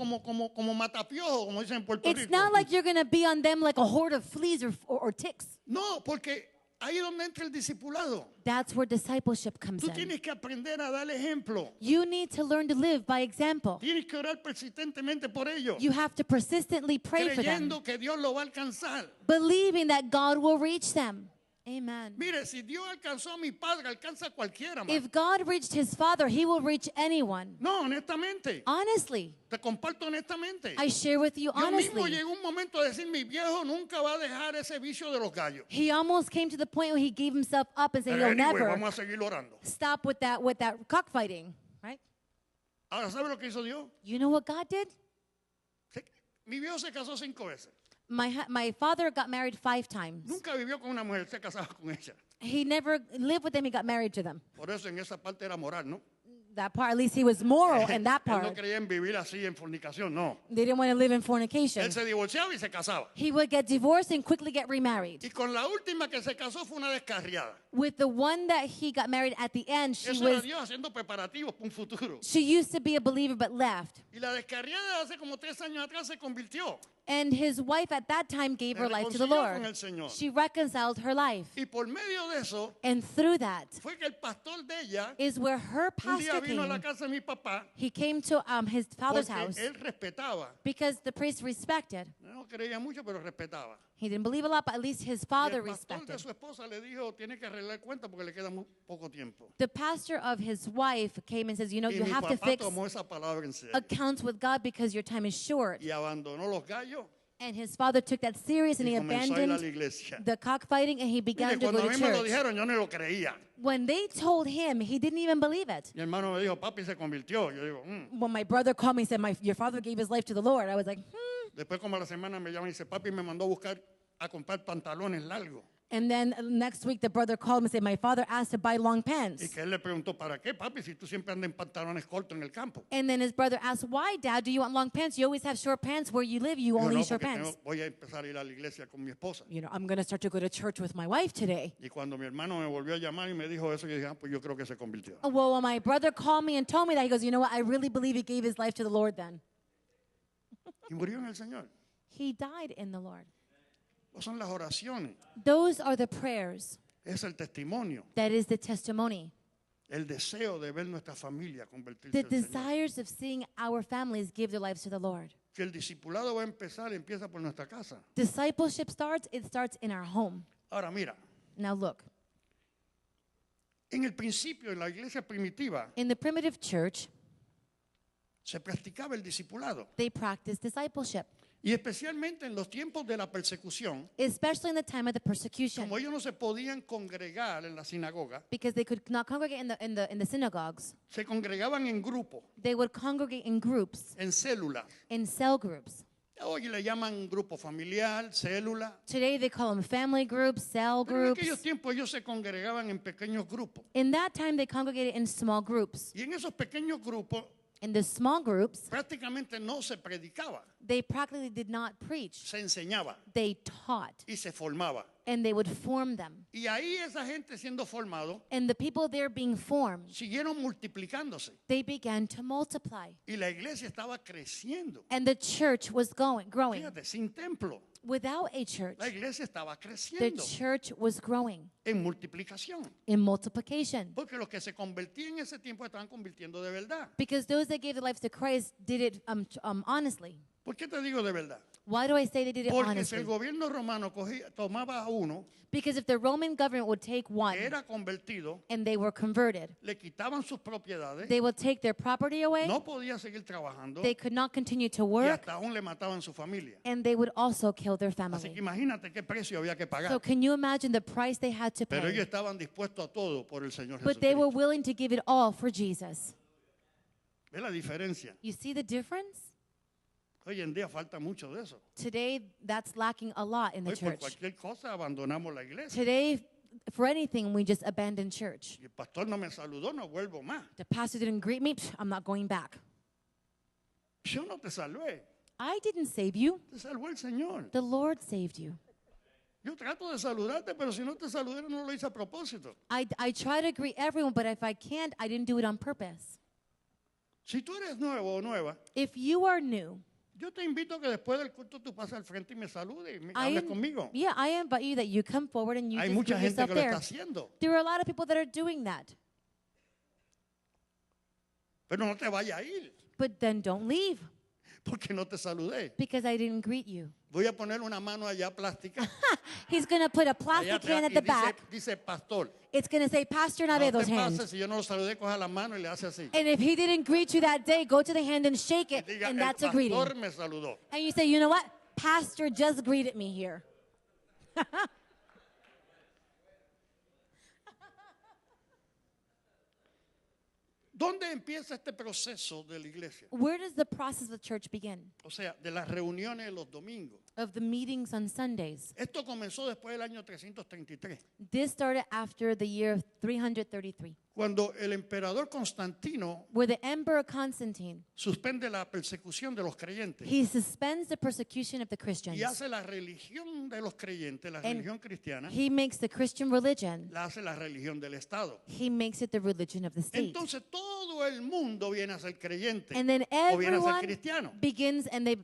A: matapiojos, como dicen en Puerto
B: It's
A: Rico.
B: not like you're going to be on them like a horde of fleas or ticks.
A: No, porque ahí es donde entra el discipulado.
B: That's where discipleship comes
A: Tú
B: in.
A: tienes que aprender a dar ejemplo.
B: You need to learn to live by example.
A: Tienes que orar persistentemente por ellos,
B: You have to persistently pray for them,
A: creyendo que Dios lo va a alcanzar.
B: believing that God will reach them. Amen.
A: Mire, si Dios alcanzó a mi padre, alcanza a cualquiera.
B: If God reached his father, he will reach anyone.
A: No, honestamente,
B: Honestly,
A: te comparto honestamente.
B: I share with you
A: Yo mismo
B: honestly.
A: llegó un momento de decir, mi viejo nunca va a dejar ese vicio de los gallos.
B: He almost came to the point where he gave himself up and said,
A: Pero
B: "You'll
A: anyway,
B: never
A: vamos a seguir orando.
B: stop with that cockfighting." Right?
A: Ahora, ¿sabe lo que hizo Dios?
B: You know what God did?
A: Mi viejo se casó 5 veces.
B: My father got married 5 times.
A: Nunca vivió con una mujer, se casaba con ella.
B: He never lived with them. He got married to them.
A: Por eso en esa parte era moral, ¿no?
B: That part, at least he was moral in that
A: Él no
B: part.
A: creía en vivir así en fornicación, no.
B: They didn't want to live in fornication.
A: Él se divorciaba y se casaba.
B: He would get divorced and quickly get remarried.
A: Y con la última que se casó fue una descarriada.
B: With the one that he got married at the end,
A: Eso era Dios haciendo preparativos para un futuro.
B: she used to be a believer but left.
A: Y la descarriada hace como 3 años atrás se convirtió.
B: And his wife at that time gave her
A: Se
B: life to the
A: reconcilió con
B: Lord.
A: el Señor.
B: She reconciled her life.
A: Y por medio de eso
B: And through that
A: fue que el pastor de ella
B: is where her
A: un día
B: pastor
A: vino a la
B: came.
A: casa de mi papá
B: He came to his father's
A: porque
B: house
A: él respetaba.
B: because the priest respected.
A: No creía mucho, pero respetaba.
B: He didn't believe a lot, but at least his
A: Y
B: father
A: el pastor de
B: respected.
A: su esposa le dijo, tiene que arreglar cuenta porque le queda muy poco tiempo.
B: The pastor of his wife came and says, you know,
A: Y
B: you
A: mi
B: have to
A: papá
B: fix
A: tomó esa palabra en serio.
B: accounts with God because your time is short.
A: Y abandonó los gallos
B: And his father took that serious and
A: y
B: he
A: comenzó a ir a la
B: abandoned
A: iglesia.
B: the cockfighting and he
A: Mire,
B: began to
A: cuando
B: go
A: a
B: to
A: mí me lo
B: church.
A: dijeron, yo no lo creía.
B: When they told him, he didn't even believe it.
A: Mi hermano me dijo, papi se convirtió. Yo digo,
B: When my brother called me and said, your father gave his life to the Lord, I was like,
A: Después como a la semana me llama y dice, papi me mandó a comprar pantalones largos.
B: And then next week, the brother called me and said, my father asked to buy long
A: Y
B: pants.
A: que él le preguntó, ¿para qué, papi? Si tú siempre andas en pantalones cortos en el campo.
B: And then his brother asked, why, Dad, do you want long pants? You always have short pants. Where you live, you
A: Digo,
B: only
A: no,
B: use short
A: porque
B: pants.
A: voy a empezar a ir a la iglesia con mi esposa.
B: You know, I'm going to start to go to church with my wife today.
A: Y cuando mi hermano me volvió a llamar y me dijo eso, yo dije, pues yo creo que se convirtió.
B: Well, when my brother called me and told me that, he goes, you know what? I really believe he gave his life to the Lord then.
A: Y murió en el Señor.
B: He died in the Lord.
A: Esas son las oraciones.
B: Those are the prayers.
A: Es el testimonio.
B: That is the testimony.
A: El deseo de ver nuestra familia convertirse
B: The
A: al Señor.
B: desires of seeing our families give their lives to the Lord.
A: que el discipulado va a empezar, empieza por nuestra casa.
B: Discipleship starts, it starts in our home.
A: Ahora mira,
B: Now look,
A: en el principio, en la iglesia primitiva,
B: in the primitive church,
A: se practicaba el discipulado.
B: they practiced discipleship,
A: Y especialmente en los tiempos de la persecución,
B: especially in the time of the persecution,
A: como ellos no se podían congregar en la sinagoga,
B: because they could not congregate in the synagogues.
A: se congregaban en grupo,
B: They would congregate in groups,
A: en células.
B: in cell groups.
A: Hoy le llaman grupo familiar, célula.
B: Today they call them family groups, cell
A: Pero en
B: groups.
A: aquellos tiempos ellos se congregaban en pequeños grupos.
B: In that time, they congregated in small groups.
A: Y en esos pequeños grupos
B: In the small groups,
A: prácticamente no se predicaba,
B: they practically did not preach.
A: se enseñaba
B: They taught,
A: y se formaba.
B: and they would form them.
A: Y ahí esa gente siendo formado
B: And the people there being formed,
A: siguieron multiplicándose.
B: they began to multiply.
A: Y la iglesia estaba creciendo.
B: And the church was growing.
A: Fíjate, sin templo,
B: Without a church,
A: la iglesia estaba
B: the
A: creciendo
B: church was growing
A: en multiplicación.
B: in multiplication.
A: Porque los que se convertían en ese tiempo estaban convirtiendo de verdad.
B: Because those that gave their lives to Christ did it honestly.
A: ¿Por qué te digo de verdad?
B: Why do I say they did it
A: Porque si el
B: honestly?
A: gobierno romano tomaba a uno
B: Because if the Roman government would take one
A: que era convertido,
B: and they were converted,
A: le quitaban sus propiedades,
B: they would take their property away.
A: no podía seguir trabajando
B: They could not continue to
A: y
B: work,
A: hasta aún le mataban su familia.
B: and they would also kill their
A: Así que
B: family.
A: imagínate qué precio había que
B: So
A: pagar.
B: can you imagine the price they had to
A: Pero ellos
B: pay?
A: estaban dispuestos a todo por el Señor
B: But they were
A: Jesucristo.
B: willing to give it all for Jesus.
A: ¿Ves la diferencia?
B: You see the difference?
A: Hoy en día falta mucho de eso.
B: Today, that's lacking a lot in the
A: Hoy por
B: church.
A: cualquier cosa abandonamos la iglesia.
B: Today, for anything, we just abandon church.
A: Y el pastor no me saludó, no vuelvo más.
B: The pastor didn't greet me, psh, I'm not going back.
A: Yo no te salvé,
B: I didn't save you.
A: te salvó el Señor.
B: The Lord saved you.
A: Yo trato de saludarte, pero si no te saludé no lo hice a propósito.
B: I try to greet everyone, but if I can't, I didn't do it on purpose.
A: Si tú eres nuevo o nueva,
B: If you are new,
A: yo te invito a que después del culto tú pases al frente y me saludes y me
B: I
A: hables conmigo.
B: yeah, I invite you that you come forward and you
A: Hay
B: just
A: mucha
B: put
A: gente
B: yourself
A: que lo
B: there.
A: está haciendo,
B: There are a lot of people that are doing that.
A: pero no te vayas a ir
B: But then don't leave
A: porque no te saludé.
B: because I didn't greet you.
A: Voy a poner una mano allá plástica.
B: He's going to put a
A: Allá
B: plastic
A: atrás,
B: hand at
A: y
B: the back.
A: dice pastor.
B: It's going to say Pastor
A: No te
B: Navedo's
A: pases,
B: hand.
A: si yo no lo saludé, coja la mano y le hace así.
B: And if he didn't greet you that day, go to the hand and shake
A: Y
B: it,
A: diga,
B: and
A: el
B: that's a greeting.
A: pastor me saludó.
B: And you say, you know what? Pastor just greeted me here.
A: ¿Dónde empieza este proceso de la iglesia?
B: Where does the process of church begin?
A: O sea, de las reuniones de los domingos.
B: Of the meetings on Sundays.
A: Esto comenzó después del año 333,
B: This started after the year 333,
A: cuando el emperador Constantino
B: where the Emperor Constantine,
A: suspende la persecución de los creyentes
B: he suspends the persecution of the Christians.
A: y hace la religión de los creyentes, la
B: And
A: religión cristiana,
B: he makes the Christian religion,
A: la hace la religión del Estado.
B: he makes it the religion of the state.
A: Entonces todo el mundo viene a ser creyente
B: And then
A: o viene a ser
B: everyone
A: cristiano.
B: begins and they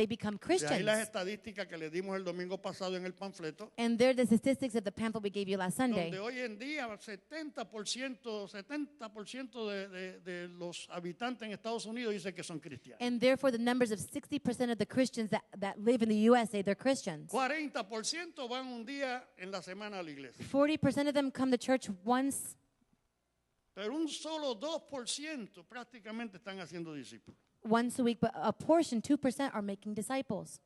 B: become
A: De ahí las
B: Christians.
A: estadísticas que le dimos el domingo pasado en el panfleto,
B: And they're the statistics of the pamphlet we gave you last Sunday.
A: donde hoy en día 70% de los habitantes en Estados Unidos dicen que son cristianos.
B: And therefore, the numbers of 60% of the Christians that live in the U.S. say they're Christians.
A: 40% van un día en la semana a la iglesia.
B: 40% of them come to church once,
A: Pero un solo 2% prácticamente están haciendo discípulos.
B: once a week, but a portion, 2%, are making disciples.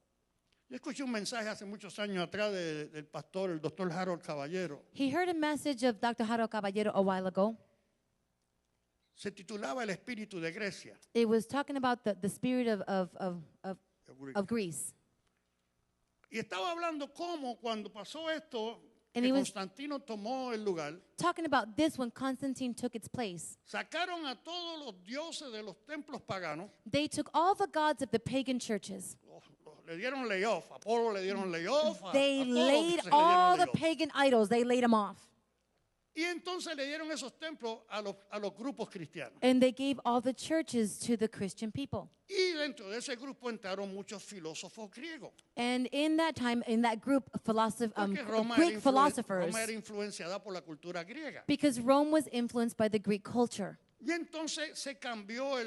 A: Yo escuché un mensaje hace muchos años atrás del pastor, el doctor Harold Caballero.
B: He heard a message of Dr. Harold Caballero a while ago.
A: Se titulaba El espíritu de Grecia.
B: It was talking about the spirit of Greece.
A: Y estaba hablando cómo cuando pasó esto,
B: And
A: que
B: he was-
A: Constantino tomó el lugar,
B: Talking about this when Constantine took its place.
A: sacaron a todos los dioses de los templos paganos,
B: They took all the gods of the pagan churches.
A: le dieron layoff, a Apolo le dieron layoff, a
B: They
A: todos
B: laid
A: se le
B: all
A: dieron
B: the
A: layoff.
B: pagan idols, they laid them off.
A: Y entonces le dieron esos templos a los grupos cristianos.
B: And they gave all the churches to the Christian people.
A: Y dentro de ese grupo entraron muchos filósofos griegos.
B: And in that time, in that group of
A: Porque
B: Greek philosophers,
A: Roma era influenciada por la cultura griega.
B: because Rome was influenced by the Greek culture.
A: Y entonces se cambió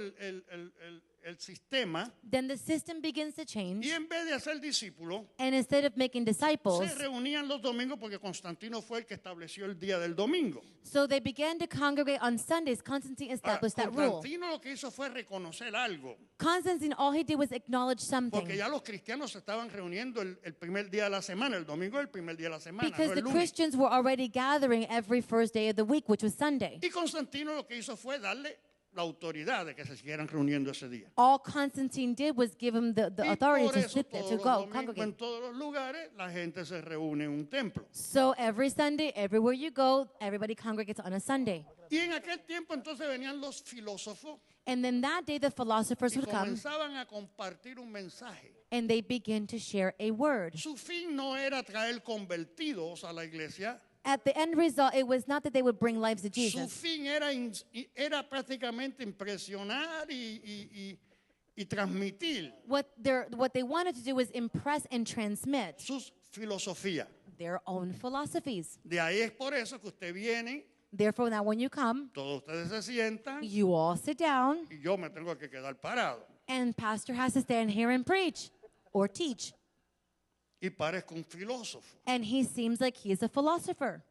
A: el sistema
B: then the system begins to change.
A: y en vez de hacer discípulos,
B: And instead of making disciples,
A: se reunían los domingos porque Constantino fue el que estableció el día del domingo.
B: so they began to congregate on Sundays. Constantine
A: Ahora,
B: established that rule.
A: Constantino lo que hizo fue reconocer algo,
B: Constantine, all he did was acknowledge
A: porque
B: something.
A: ya los cristianos se estaban reuniendo el primer día de la semana, el domingo es el primer día de la semana,
B: Because
A: no
B: the
A: el lunes.
B: Christians were already gathering every first day of the week, which was Sunday.
A: Y Constantino lo que hizo fue darle la autoridad de que se siguieran reuniendo ese día.
B: All Constantine did was give him the
A: Y
B: authority
A: por
B: to
A: eso
B: sit there,
A: todos
B: to
A: los
B: go,
A: domingos
B: congregate.
A: en todos los lugares la gente se reúne en un templo.
B: So every Sunday, everywhere you go, everybody congregates on a Sunday.
A: Y en aquel tiempo entonces venían los filósofos
B: And then that day, the philosophers
A: y
B: would come
A: comenzaban a compartir un mensaje.
B: and they begin to share a word.
A: Su fin no era traer convertidos a la iglesia.
B: At the end result, it was not that they would bring lives to
A: Su
B: Jesus.
A: fin era prácticamente impresionar y transmitir
B: What they wanted to do was impress and transmit
A: sus filosofías.
B: their own philosophies.
A: De ahí es por eso que usted viene,
B: Therefore, now when you come,
A: todos ustedes se sientan
B: you all sit down,
A: y yo me tengo que quedar parado.
B: and pastor has to stand here and preach or teach.
A: Y parezco un filósofo.
B: And he seems like he is a philosopher.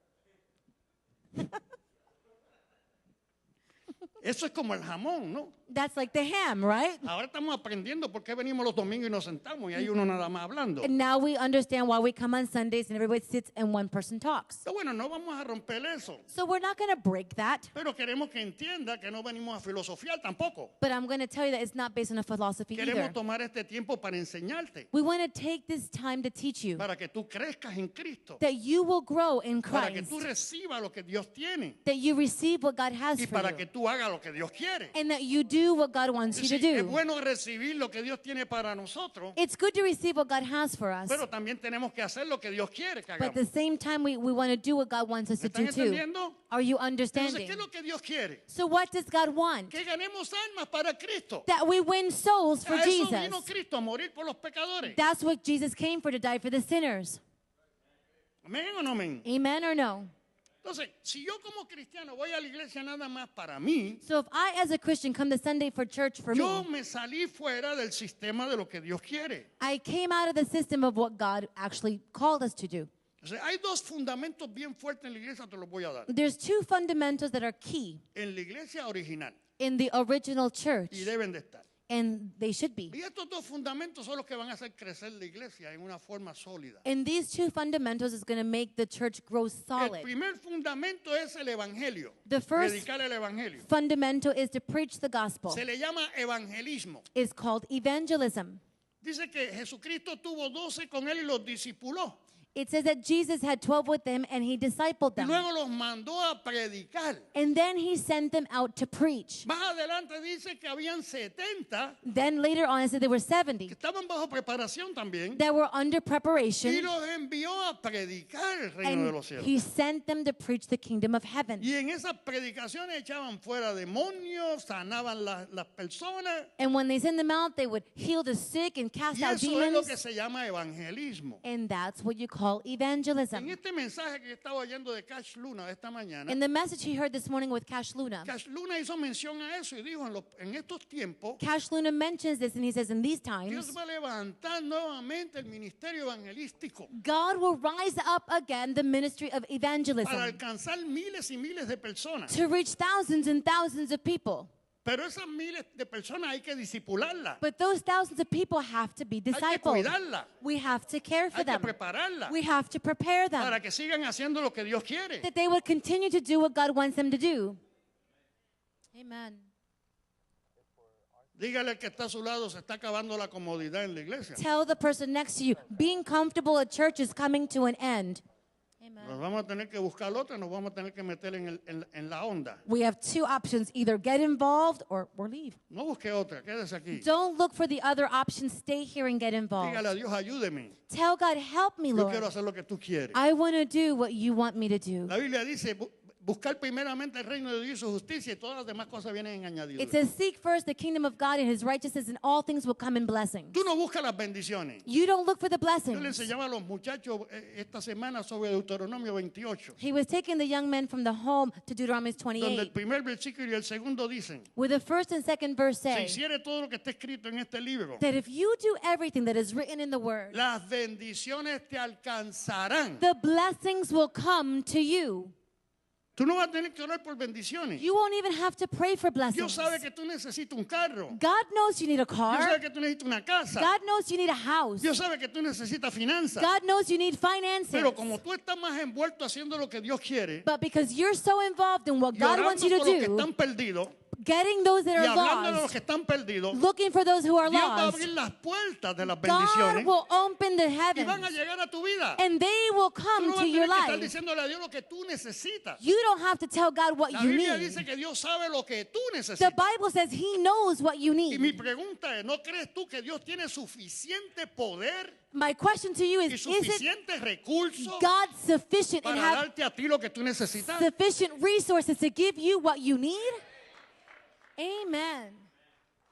A: Eso es como el jamón, ¿no?
B: That's like the ham, right?
A: Ahora estamos aprendiendo por qué venimos los domingos y nos sentamos y hay uno nada más hablando.
B: And now we understand why we come on Sundays and everybody sits and one person talks.
A: Pero bueno, no vamos a romper eso.
B: So we're not going to break that.
A: Pero queremos que entienda que no venimos a filosofiar tampoco.
B: But I'm going to tell you that it's not based on a philosophy
A: Queremos
B: either.
A: tomar este tiempo para enseñarte,
B: We want to take this time to teach you
A: para que tú crezcas en Cristo,
B: that you will grow in
A: para que
B: Christ,
A: tú recibas lo que Dios tiene
B: that you receive what God has
A: y
B: for
A: para que
B: you,
A: tú hagas lo que Dios quiere.
B: and that you do what God wants you
A: Sí,
B: to
A: es
B: do.
A: bueno recibir lo que Dios tiene para nosotros,
B: It's good to receive what God has for us,
A: pero también tenemos que hacer lo que Dios quiere que
B: but at the
A: hagamos.
B: same time, we want to do what God wants us
A: ¿Me
B: to do
A: están
B: too.
A: entendiendo?
B: Are you
A: Entonces,
B: understanding?
A: ¿qué es lo que Dios quiere?
B: So what does God want?
A: Que ganemos almas para Cristo.
B: That we win souls for
A: A eso vino
B: Jesus.
A: Cristo, a morir por los pecadores.
B: That's what Jesus came for, to die for the sinners.
A: ¿Amén o no amén?
B: Amen or no?
A: Entonces, si yo como cristiano voy a la iglesia nada más para mí,
B: So if I, as a Christian, come to Sunday for church for
A: yo
B: me,
A: me salí fuera del sistema de lo que Dios quiere.
B: I came out of the system of what God actually called us to do.
A: Entonces, hay dos fundamentos bien fuertes en la iglesia, te los voy a dar.
B: There's two fundamentals that are key
A: En la iglesia original,
B: in the original church,
A: y deben de estar.
B: and they should be.
A: Y estos dos fundamentos son los que van a hacer crecer la iglesia en una forma sólida.
B: And these two fundamentals is going to make the church grow
A: El
B: solid.
A: primer fundamento es el evangelio.
B: The first
A: Predicar el evangelio.
B: fundamental is to preach the gospel.
A: Se le llama evangelismo.
B: It's called evangelism.
A: Dice que Jesucristo tuvo 12 con él y los discipuló.
B: It says that Jesus had 12 with them and he discipled
A: Y
B: them.
A: luego los mandó a predicar.
B: And then he sent them out to preach.
A: Más adelante dice que habían 70
B: Then later on, it said there were
A: que
B: 70
A: estaban bajo preparación también.
B: that were under
A: Y
B: preparation.
A: los envió a predicar el reino de
B: And
A: los cielos.
B: he sent them to preach the kingdom of heaven.
A: Y en esas predicaciones echaban fuera demonios, sanaban las personas.
B: And when they sent them out, they would heal the sick and cast
A: Y
B: out
A: eso es lo que
B: demons.
A: se llama evangelismo.
B: And that's what you call
A: En
B: evangelism.
A: este mensaje que yo estaba oyendo de Cash Luna esta mañana,
B: In the message he heard this morning with Cash Luna,
A: Cash Luna hizo mención a eso y dijo, en estos tiempos,
B: Cash Luna mentions this and he says, in these
A: Dios
B: times,
A: va a levantar nuevamente el ministerio evangelístico
B: God will rise up again the ministry of
A: para
B: evangelism
A: alcanzar miles y miles de personas.
B: to reach thousands and thousands of people.
A: Pero esas miles de personas hay que disipularlas,
B: But those thousands of people have to be
A: hay que
B: discipled.
A: cuidarlas,
B: We have to care for
A: hay que
B: them.
A: prepararlas
B: We have to prepare them
A: para que sigan haciendo lo que Dios quiere.
B: that they would continue to do what God wants them to do. Amen.
A: Dígale al que está a su lado, se está acabando la comodidad en la iglesia.
B: Tell the person next to you, being comfortable at church is coming to an end.
A: Nos
B: Amen.
A: vamos a tener que buscar otra, nos vamos a tener que meter en la onda.
B: We have two options, either get involved or leave.
A: No busque otra, quédese aquí.
B: Don't look for the other option. Stay here and get involved.
A: Dígale a Dios, ayúdeme.
B: Tell God, help me,
A: Yo quiero
B: Lord.
A: hacer lo que tú quieres.
B: I want to do what you want me to do.
A: La Biblia dice, buscar primeramente el reino de Dios y su justicia y todas las demás cosas vienen en
B: It
A: añadidura.
B: says, seek first the kingdom of God and his righteousness, and all things will come in blessings.
A: Tú no buscas las bendiciones.
B: You don't look for the
A: Yo le
B: blessings.
A: enseñaba a los muchachos esta semana sobre Deuteronomio 28,
B: He was taking the young men from the home to Deuteronomy
A: donde el
B: 28,
A: primer versículo y el segundo dicen,
B: where the first and second verse
A: se
B: say
A: hiciere todo lo que está escrito en este libro,
B: that if you do everything that is written in the word,
A: las bendiciones te alcanzarán.
B: the blessings will come to you.
A: Tú no vas a tener que orar por bendiciones.
B: You won't even have to pray for
A: Dios
B: blessings.
A: sabe que tú necesitas un carro.
B: God knows you need a
A: Dios
B: car.
A: sabe que tú necesitas una casa.
B: God knows you need a house.
A: Dios sabe que tú necesitas finanzas.
B: God knows you need finances.
A: Pero como tú estás más envuelto haciendo lo que Dios quiere
B: But because you're so involved in what
A: y
B: God
A: orando
B: wants you to
A: por los que
B: do,
A: están perdidos
B: getting those that
A: y
B: are
A: hablando de los
B: lost,
A: que están perdidos,
B: looking for those who are
A: Dios va a
B: lost,
A: abrir las puertas de las
B: God
A: bendiciones
B: will open the
A: y van a
B: heavens
A: llegar a tu vida.
B: and they will
A: Tú
B: come
A: no vas
B: to
A: a
B: your
A: tener que estar
B: life.
A: diciéndole a Dios lo que tú necesitas.
B: You don't have to tell God what
A: La
B: you
A: Biblia
B: need.
A: dice que Dios sabe lo que tú
B: The
A: necesitas.
B: Bible says He knows what you
A: Y mi
B: need.
A: pregunta es, ¿no crees tú que Dios tiene suficiente poder
B: My question to you
A: y
B: is it
A: suficiente recursos
B: God sufficient and
A: para
B: have
A: darte a ti lo que tú necesitas?
B: sufficient resources to give you what you need? Amen.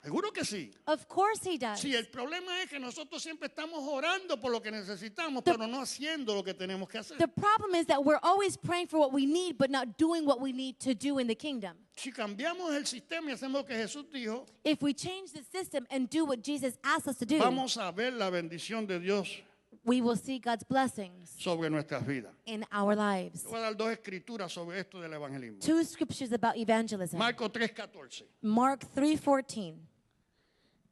A: Seguro que sí.
B: Of course He does.
A: Sí, el problema es que nosotros siempre estamos orando por lo que necesitamos, pero no haciendo lo que tenemos que hacer.
B: The problem is that we're always praying for what we need, but not doing what we need to do in the kingdom.
A: Si cambiamos el sistema y hacemos lo que Jesús dijo,
B: If we change the system and do what Jesus asked us to do,
A: vamos a ver la bendición de Dios
B: we will see God's blessings
A: sobre nuestras vidas.
B: in our lives.
A: Voy a dar dos escrituras sobre esto del evangelismo.
B: Two scriptures about evangelism.
A: Marcos 3:14.
B: Mark 3:14.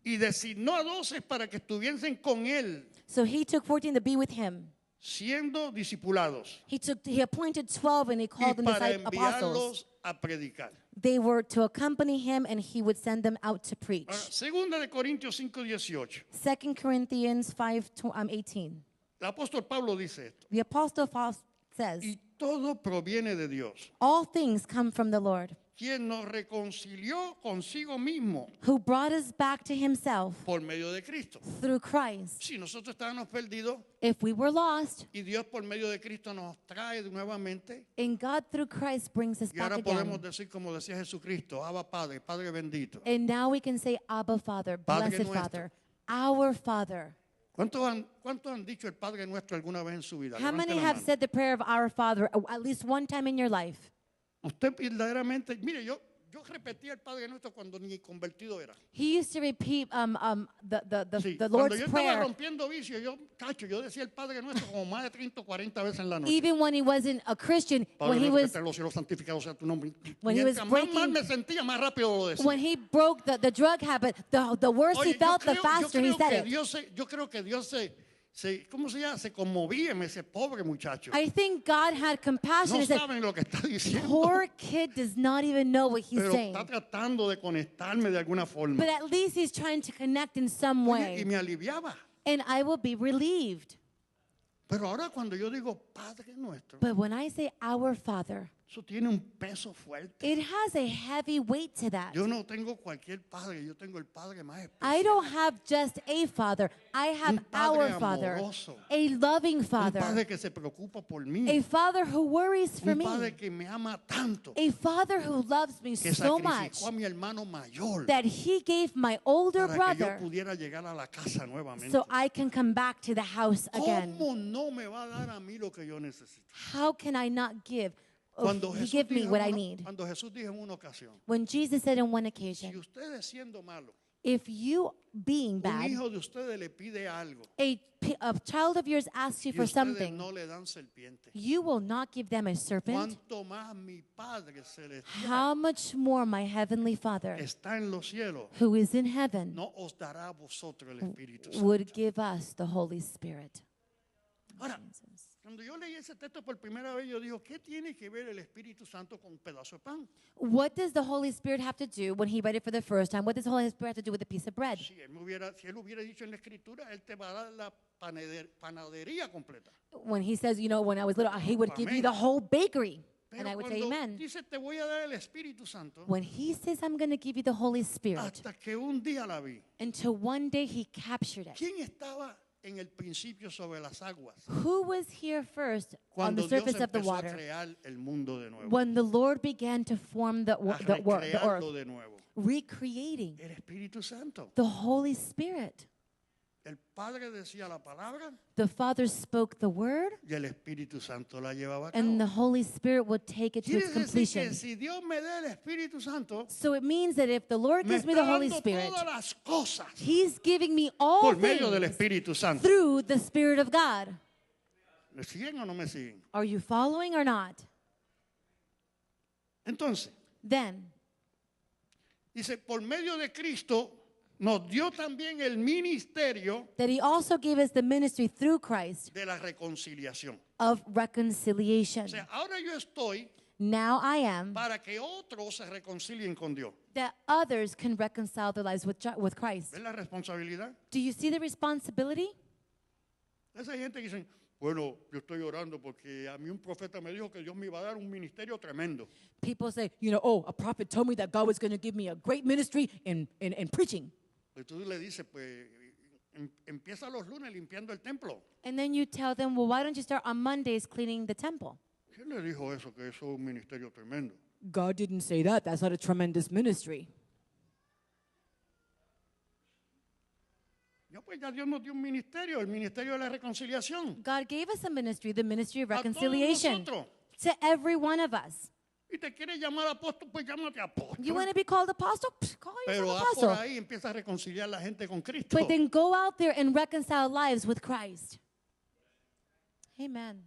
A: Y designó a 12 para que estuviesen con él,
B: So He took 14 to be with Him.
A: siendo discipulados,
B: He appointed 12 and He
A: y
B: called them
A: para
B: apostles.
A: enviarlos a predicar.
B: They were to accompany Him and He would send them out to preach.
A: Ahora, segunda de Corintios 5:18.
B: 2 Corinthians 5:18.
A: El apóstol Pablo dice esto.
B: The Apostle Paul says,
A: Y todo proviene de Dios,
B: all things come from the Lord,
A: quien nos reconcilió consigo mismo
B: who brought us back to Himself
A: por medio de Cristo.
B: through Christ.
A: Si nosotros estábamos perdidos
B: If we were lost,
A: y Dios por medio de Cristo nos trae nuevamente,
B: and God through Christ brings us
A: y
B: back
A: ahora podemos
B: again.
A: decir como decía Jesucristo, Abba Padre, Padre bendito.
B: And now we can say, Abba Father,
A: Padre
B: blessed
A: nuestro.
B: Father, our Father.
A: ¿Cuántos han dicho el Padre Nuestro alguna vez en su vida?
B: How
A: Levante
B: many
A: la
B: have
A: mano.
B: said the prayer of our Father at least one time in your life?
A: Usted verdaderamente, mire, yo repetía el Padre Nuestro cuando ni convertido era.
B: He used to repeat
A: Sí,
B: the
A: cuando
B: Lord's
A: yo estaba
B: Prayer
A: rompiendo vicio, yo decía el Padre Nuestro como más de 30 o 40 veces en la noche.
B: even when he wasn't a Christian,
A: Padre
B: when he
A: nuestro que
B: was
A: estás en los cielos, santificado sea tu nombre.
B: when he was
A: Mientras más mal
B: breaking-
A: me sentía, más rápido lo decía.
B: when he broke the drug habit, the worse he
A: Oye,
B: felt, the faster he said it.
A: yo creo que Dios ¿cómo se llama? Se conmovía en ese pobre muchacho.
B: I think God had compassion
A: No
B: and said,
A: saben lo que está diciendo,
B: poor kid does not even know what he's
A: pero
B: saying.
A: está tratando de conectarme de alguna forma.
B: But at least he's trying to connect in some
A: Oye, y
B: way.
A: me aliviaba.
B: And I will be relieved.
A: Pero ahora cuando yo digo Padre Nuestro,
B: But when I say our Father,
A: eso tiene un peso fuerte.
B: it has a heavy weight to that.
A: Yo no tengo cualquier padre, yo tengo el Padre más especial.
B: I don't have just a father. I have
A: Un padre
B: our Father,
A: amoroso.
B: a loving
A: Un
B: Father,
A: Padre que se preocupa por mí.
B: a Father who worries for
A: Un
B: me,
A: Padre que me ama tanto.
B: a Father who loves me
A: Que
B: so much
A: sacrificó a mi hermano mayor
B: that He gave my older
A: para que yo
B: brother
A: pudiera llegar a la casa nuevamente.
B: so I can come back to the house again.
A: ¿Cómo no me va a dar a mí lo que yo necesito?
B: How can I not give?
A: Cuando
B: He
A: Jesús,
B: give me
A: dijo
B: what
A: en
B: I
A: una-
B: need.
A: cuando Jesús dijo en una ocasión,
B: When Jesus said on one
A: si
B: occasion,
A: ustedes siendo malos,
B: if you being
A: un
B: bad,
A: hijo de ustedes le pide algo
B: a child of yours asks you
A: y
B: for
A: ustedes
B: something,
A: no le dan serpiente,
B: you will not give them a serpent.
A: ¿cuánto más mi Padre celestial
B: How much more my heavenly Father,
A: está en los cielos,
B: who is in heaven,
A: no os dará a vosotros el Espíritu Santo?
B: would give us the Holy Spirit?
A: Ahora, cuando yo leí ese texto por primera vez, yo digo, ¿qué tiene que ver el Espíritu Santo con un pedazo de pan?
B: What does the Holy Spirit have to do when he read it for the first time? What does the Holy Spirit have to do with a piece of bread?
A: Si él hubiera dicho en la Escritura, él te va a dar la panadería completa.
B: When he says, when I was little, he would give you
A: Amén.
B: the whole bakery. And
A: Pero
B: I would say,
A: cuando
B: amen.
A: dice, te voy a dar el Espíritu Santo,
B: When he says, I'm going to give you the Holy Spirit,
A: hasta que un día la vi.
B: until one day he captured it.
A: ¿Quién estaba en el principio sobre las aguas?
B: Who was here first on the
A: Cuando Dios
B: surface of the
A: empezó a
B: water?
A: crear el mundo de nuevo,
B: When the Lord began to form the
A: a
B: earth,
A: recrearlo de nuevo.
B: recreating
A: El Espíritu Santo.
B: the Holy Spirit.
A: El Padre decía la palabra
B: The Father spoke the word,
A: y el Espíritu Santo la llevaba a
B: and the
A: cabo.
B: Holy Spirit would take it to
A: Quiere
B: its
A: decir
B: completion.
A: que si Dios me da el Espíritu Santo,
B: So it means that if the Lord
A: me
B: gives me
A: está
B: the Holy
A: dando
B: Spirit,
A: todas las cosas
B: He's giving me all
A: por medio del
B: things
A: Espíritu Santo.
B: through the Spirit of God.
A: ¿Me siguen o no me siguen?
B: Are you following or not?
A: Entonces,
B: Then,
A: dice, por medio de Cristo nos dio también el ministerio
B: that He also gave us the ministry through Christ
A: de la reconciliación.
B: of
A: O
B: reconciliation.
A: sea, ahora yo estoy
B: Now I am
A: para que otros se reconcilien con Dios.
B: that others can reconcile their lives with Christ.
A: ¿Ves la responsabilidad?
B: Do you see the responsibility?
A: Esa gente que dice, bueno, yo estoy orando porque a mí un profeta me dijo que Dios me iba a dar un ministerio tremendo.
B: People say, oh, a prophet told me that God was going to give me a great ministry in preaching.
A: Y tú le dices, pues empieza los lunes limpiando el templo.
B: And then you tell them, well, why don't you start on Mondays cleaning the temple?
A: ¿Quién le dijo eso, que eso es un ministerio tremendo?
B: God didn't say that. That's not a tremendous ministry.
A: Ya pues ya Dios nos dio un ministerio, el ministerio de la reconciliación.
B: God gave us a ministry, the ministry of
A: A todos
B: reconciliation,
A: nosotros.
B: to every one of us.
A: Y te quieres llamar apóstol, pues llámate apóstol.
B: You want to be called apostle? Psh, call
A: Pero
B: yourself
A: va por
B: apostle.
A: ahí y empieza a reconciliar a la gente con Cristo.
B: But then go out there and reconcile lives with Christ. Amen.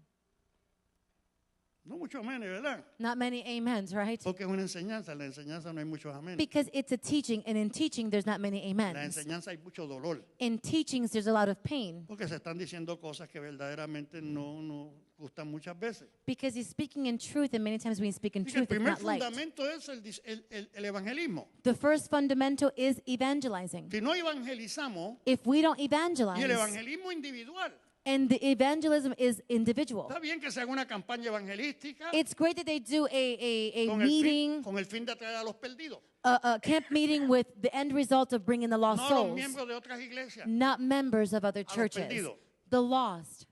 A: No muchos amenes, ¿verdad?
B: Not many amens, right?
A: Porque es una enseñanza, en la enseñanza no hay muchos amenes.
B: Because it's a teaching, and in teaching, there's not many
A: En la
B: amens.
A: enseñanza hay mucho dolor.
B: In teachings, there's a lot of pain.
A: Porque se están diciendo cosas que verdaderamente no gustan muchas veces.
B: Because he's speaking in truth, and many times when you speak in
A: Así que el
B: truth, it's
A: primer
B: not liked.
A: fundamento es el evangelismo.
B: The first fundamental is evangelizing.
A: Si no evangelizamos,
B: If we don't
A: y el
B: evangelize,
A: evangelismo individual,
B: and the evangelism is individual,
A: está bien que se haga una campaña evangelística
B: it's great that they do a
A: con
B: meeting,
A: con el fin de atraer a los perdidos,
B: a camp meeting with the end result of bringing the lost
A: no a los
B: souls,
A: miembros de otras iglesias.
B: not members of other
A: los
B: churches,
A: perdidos.
B: the lost.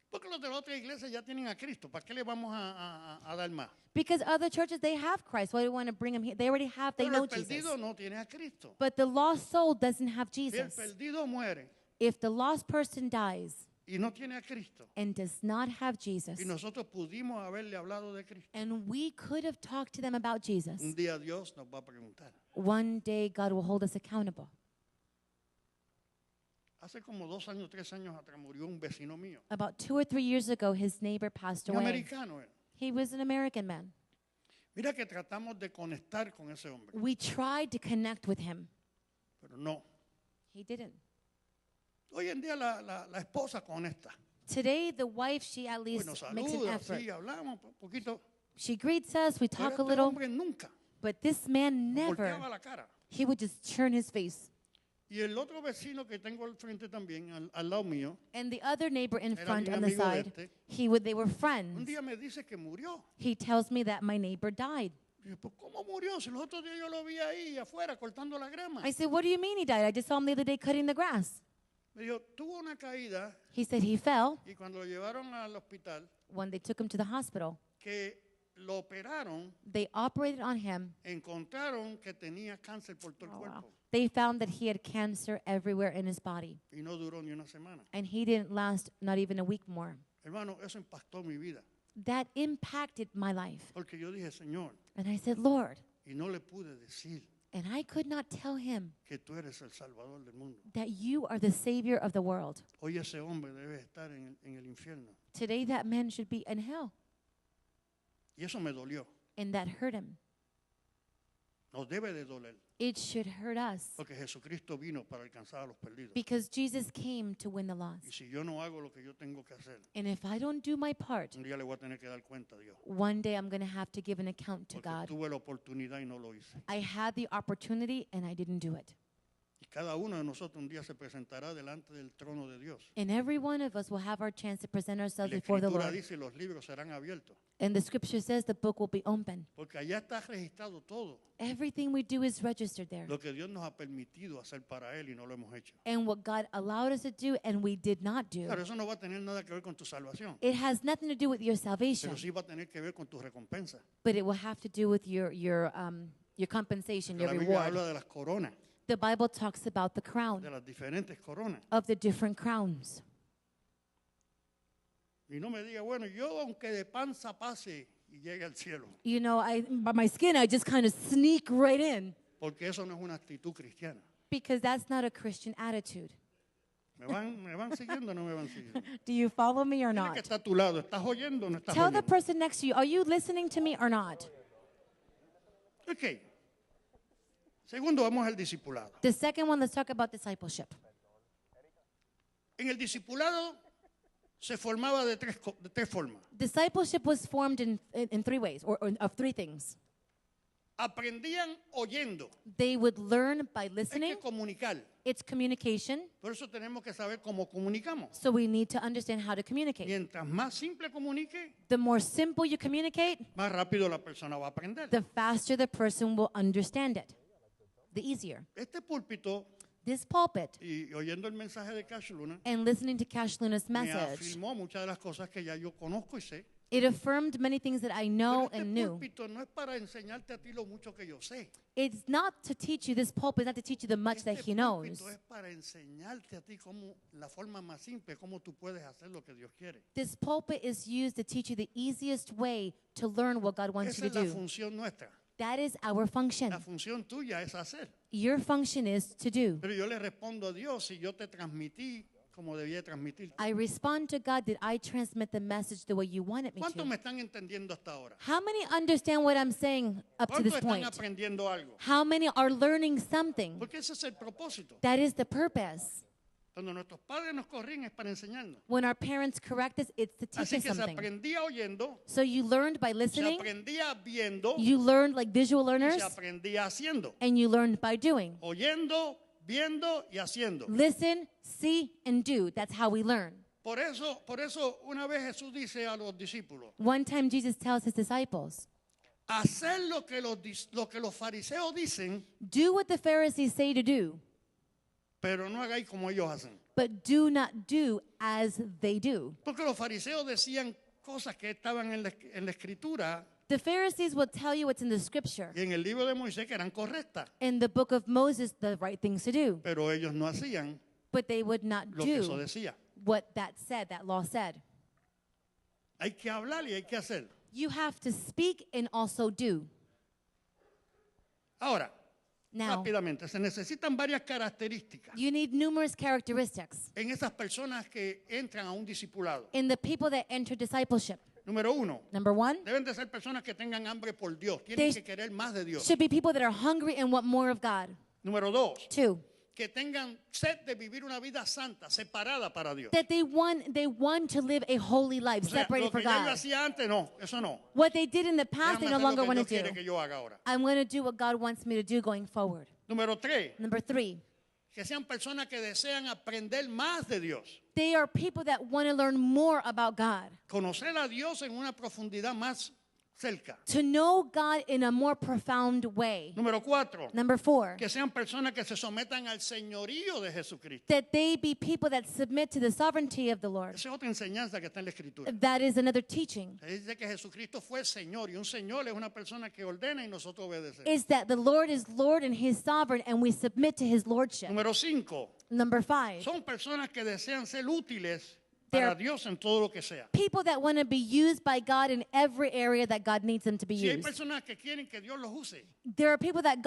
A: Porque los de la otra iglesia ya tienen a Cristo. ¿Para qué le vamos a dar más?
B: Because other churches, they have Christ. Why do we want to bring them here? They already have, they
A: Pero
B: know
A: el perdido
B: Jesus.
A: no tiene a Cristo.
B: But the lost soul doesn't have
A: Si el
B: Jesus.
A: perdido muere
B: If the lost person dies
A: y no tiene a Cristo,
B: and does not have Jesus,
A: y nosotros pudimos haberle hablado de Cristo,
B: and we could have talked to them about Jesus,
A: un día Dios nos va a preguntar.
B: one day God will hold us accountable.
A: Hace como 2 años, 3 años atrás murió un vecino mío,
B: About 2 or 3 years ago, his neighbor passed
A: un
B: away.
A: americano.
B: He was an American man.
A: Mira que tratamos de conectar con ese hombre,
B: We tried to connect with him.
A: pero no.
B: He didn't.
A: Hoy en día la esposa conecta.
B: Today, the wife, she at
A: Pues
B: least
A: nos
B: makes an
A: saluda,
B: effort.
A: sí, hablamos un poquito.
B: She greets us, we
A: Pero
B: talk a
A: este
B: little,
A: hombre nunca
B: but this man
A: volteaba
B: never.
A: la cara.
B: He would just turn his face.
A: Y el otro vecino que tengo al frente también, al lado mío,
B: And the other neighbor in
A: Era
B: front
A: bien
B: on the
A: amigo de
B: side,
A: este.
B: they were
A: un
B: friends.
A: día me dice que murió.
B: He tells me that my neighbor died.
A: Y yo, pues, ¿cómo murió? Si los otros días yo lo vi ahí afuera cortando la grama.
B: I said, what do you mean he died? I just saw him the other day cutting the grass.
A: Me dijo, tuvo una caída
B: He said he fell
A: y cuando lo llevaron al hospital,
B: when they took him to the hospital.
A: que lo operaron,
B: They operated on him.
A: encontraron que tenía cáncer por todo el
B: Oh, wow.
A: cuerpo.
B: They found that he had cancer everywhere in his body.
A: Y no duró ni una semana.
B: And he didn't last not even a week more.
A: Hermano, eso impactó mi vida.
B: That impacted my life.
A: Porque yo dije, Señor,
B: And I said, Lord,
A: y no le pude decir
B: and I could not tell him
A: que tú eres el Salvador del mundo.
B: that you are the Savior of the world.
A: Hoy ese hombre debe estar en el infierno.
B: Today, that man should be in hell.
A: Y eso me dolió.
B: And that hurt him.
A: Nos debe de doler.
B: It should hurt us.
A: Porque Jesucristo vino para alcanzar a los perdidos.
B: Because Jesus came to win the
A: Y
B: lost.
A: si yo no hago lo que yo tengo que hacer,
B: And if I don't do my part,
A: un día le voy a tener que dar cuenta a Dios.
B: one day I'm going to have to give an account to
A: Porque
B: God.
A: tuve la oportunidad y no lo hice.
B: I had the opportunity and I didn't do it.
A: Y cada uno de nosotros un día se presentará delante del trono de Dios.
B: And every one of us will have our chance to present
A: Y
B: ourselves
A: la
B: before the
A: Escritura
B: Lord.
A: dice los libros serán abiertos.
B: And the scripture says the book will be open.
A: Porque allá está registrado todo
B: Everything we do is registered there.
A: lo que Dios nos ha permitido hacer para Él y no lo hemos hecho.
B: And what God allowed us to do and we did not do.
A: Claro, eso no va a tener nada que ver con tu salvación,
B: It has nothing to do with your salvation,
A: pero sí va a tener que ver con tu recompensa.
B: but it will have to do with your compensation,
A: Porque
B: your
A: la Biblia
B: reward.
A: habla de las coronas,
B: The Bible talks about the
A: de
B: crown,
A: las diferentes coronas.
B: of the different crowns.
A: Y no me diga, bueno, yo aunque de panza pase y llegue al cielo,
B: You know, by my skin, I just kind of sneak right in
A: porque eso no es una actitud cristiana.
B: because that's not a Christian attitude.
A: ¿Me van siguiendo o no me van siguiendo?
B: Do you follow me or
A: Dile que
B: not?
A: está a tu lado, ¿estás oyendo o no estás
B: Tell the
A: oyendo?
B: person next to you, are you listening to me or not?
A: Ok. Segundo, vamos al discipulado.
B: The second one, let's talk about discipleship.
A: En el discipulado se formaba de tres formas.
B: Discipleship was formed in three ways, or of three things.
A: Aprendían oyendo.
B: They would learn by
A: Hay
B: listening.
A: que comunicar.
B: It's communication.
A: Por eso tenemos que saber cómo comunicamos.
B: So we need to understand how to communicate.
A: Mientras más simple comunique,
B: The more simple you communicate,
A: más rápido la persona va a aprender.
B: the faster the person will understand it. The easier.
A: Este púlpito,
B: This pulpit
A: y oyendo el mensaje de Cash Luna,
B: and listening to Cash Luna's
A: me
B: message,
A: afirmó muchas de las cosas que ya yo conozco y sé.
B: it affirmed many things that I
A: Pero
B: know
A: este
B: and knew.
A: púlpito no es para enseñarte a ti lo mucho que yo sé.
B: It's not to teach you, this pulpit is not to teach you the much that
A: Este
B: he knows.
A: púlpito es para enseñarte a ti cómo la forma más simple, cómo tú puedes hacer lo que Dios quiere.
B: This pulpit is used to teach you the easiest way to learn what God wants
A: Esa
B: you
A: es
B: to
A: la
B: do.
A: función nuestra.
B: That is our function.
A: La función tuya es hacer.
B: Your function is to do.
A: Pero yo le respondo a Dios si yo te transmití como debía transmitir.
B: I respond to God, did I transmit the message the way you wanted me
A: ¿Cuántos
B: to?
A: me están entendiendo hasta ahora?
B: How many understand what I'm saying up to
A: ¿Cuántos
B: this
A: están
B: point?
A: aprendiendo algo?
B: How many are learning something?
A: Porque ese es el propósito.
B: That is the purpose.
A: Cuando nuestros padres nos corrían es para enseñarnos.
B: When our parents correct us, it's to teach
A: Así
B: us
A: que se
B: something.
A: aprendía oyendo,
B: So you learned by
A: se
B: listening,
A: aprendía viendo
B: you learned like visual
A: y
B: learners,
A: se aprendía haciendo.
B: and you learned by doing.
A: Oyendo, viendo y haciendo.
B: Listen, see, and do. That's how we learn.
A: Por eso una vez Jesús dice a los discípulos,
B: One time Jesus tells his disciples,
A: hacer lo que los fariseos dicen,
B: do what the Pharisees say to do,
A: pero no hagáis como ellos hacen.
B: but do not do as they do.
A: Porque los fariseos decían cosas que estaban en la escritura
B: The Pharisees will tell you what's in the scripture.
A: y en el libro de Moisés que eran correctas,
B: In the book of Moses, the right things to do,
A: pero ellos no hacían
B: but they would not
A: lo que eso
B: do
A: decía.
B: what that law said.
A: Hay que hablar y hay que hacer.
B: You have to speak and also do.
A: Ahora,
B: Now,
A: rápidamente, se necesitan varias características
B: you need numerous characteristics
A: en esas personas que entran a un discipulado.
B: in the people that enter discipleship.
A: Número uno,
B: Number one,
A: deben de ser personas que tengan hambre por Dios,
B: They
A: tienen que querer más de Dios.
B: should be people that are hungry and want more of God.
A: Número dos,
B: Two,
A: que tengan sed de vivir una vida santa, separada para Dios.
B: that they want to live a holy life,
A: O sea,
B: separated
A: lo
B: for
A: que ya yo
B: God.
A: hacía antes, no, eso no.
B: What they did in the past, they
A: Déjame
B: no
A: hacer
B: longer
A: lo que
B: want to
A: Dios quiere
B: do.
A: que yo haga ahora.
B: I'm going to do what God wants me to do going forward.
A: Número tres,
B: Number three,
A: que sean personas que desean aprender más de Dios.
B: they are people that want to learn more about God,
A: Conocer a Dios en una profundidad más cerca.
B: to know God in a more profound way.
A: Número cuatro,
B: Number four,
A: que sean personas que se sometan al señorío de Jesucristo.
B: that they be people that submit to the sovereignty of the Lord.
A: Esa es otra enseñanza que está en la Escritura.
B: That is another teaching,
A: Se dice que Jesucristo fue Señor y un Señor es una persona que ordena y nosotros obedecemos.
B: is that the Lord is Lord and He's sovereign and we submit to His Lordship.
A: Número cinco,
B: Number five,
A: son personas que desean ser útiles
B: They're-
A: para Dios en todo lo que sea.
B: people that want to be used by God in every area that God needs them to be
A: Si hay
B: used.
A: personas que quieren que Dios los use,
B: There are people that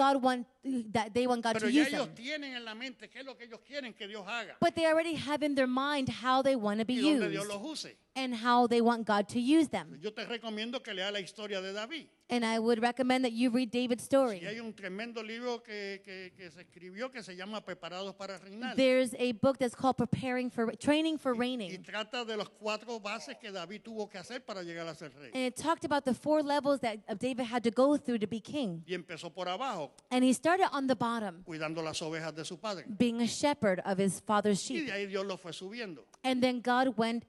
B: they want God
A: pero
B: to
A: ya
B: use
A: ellos
B: them,
A: tienen en la mente qué es lo que ellos quieren que Dios haga
B: but they already have in their mind how they want to be
A: y donde Dios
B: used
A: los use.
B: and how they want God to use them.
A: Yo te recomiendo que leas la historia de David.
B: And I would recommend that you read David's
A: Y
B: story.
A: hay un tremendo libro que se escribió que se llama Preparados para Reinar.
B: There's a book that's called Training for
A: Y
B: Reigning.
A: trata de los 4 bases que David tuvo que hacer para llegar a ser rey.
B: And it talked about the 4 levels that David had to go through to be king.
A: Y empezó por abajo,
B: And he started on the bottom,
A: cuidando las ovejas de su padre.
B: being a shepherd of his father's
A: Y
B: sheep.
A: de ahí Dios lo fue subiendo.
B: And then God went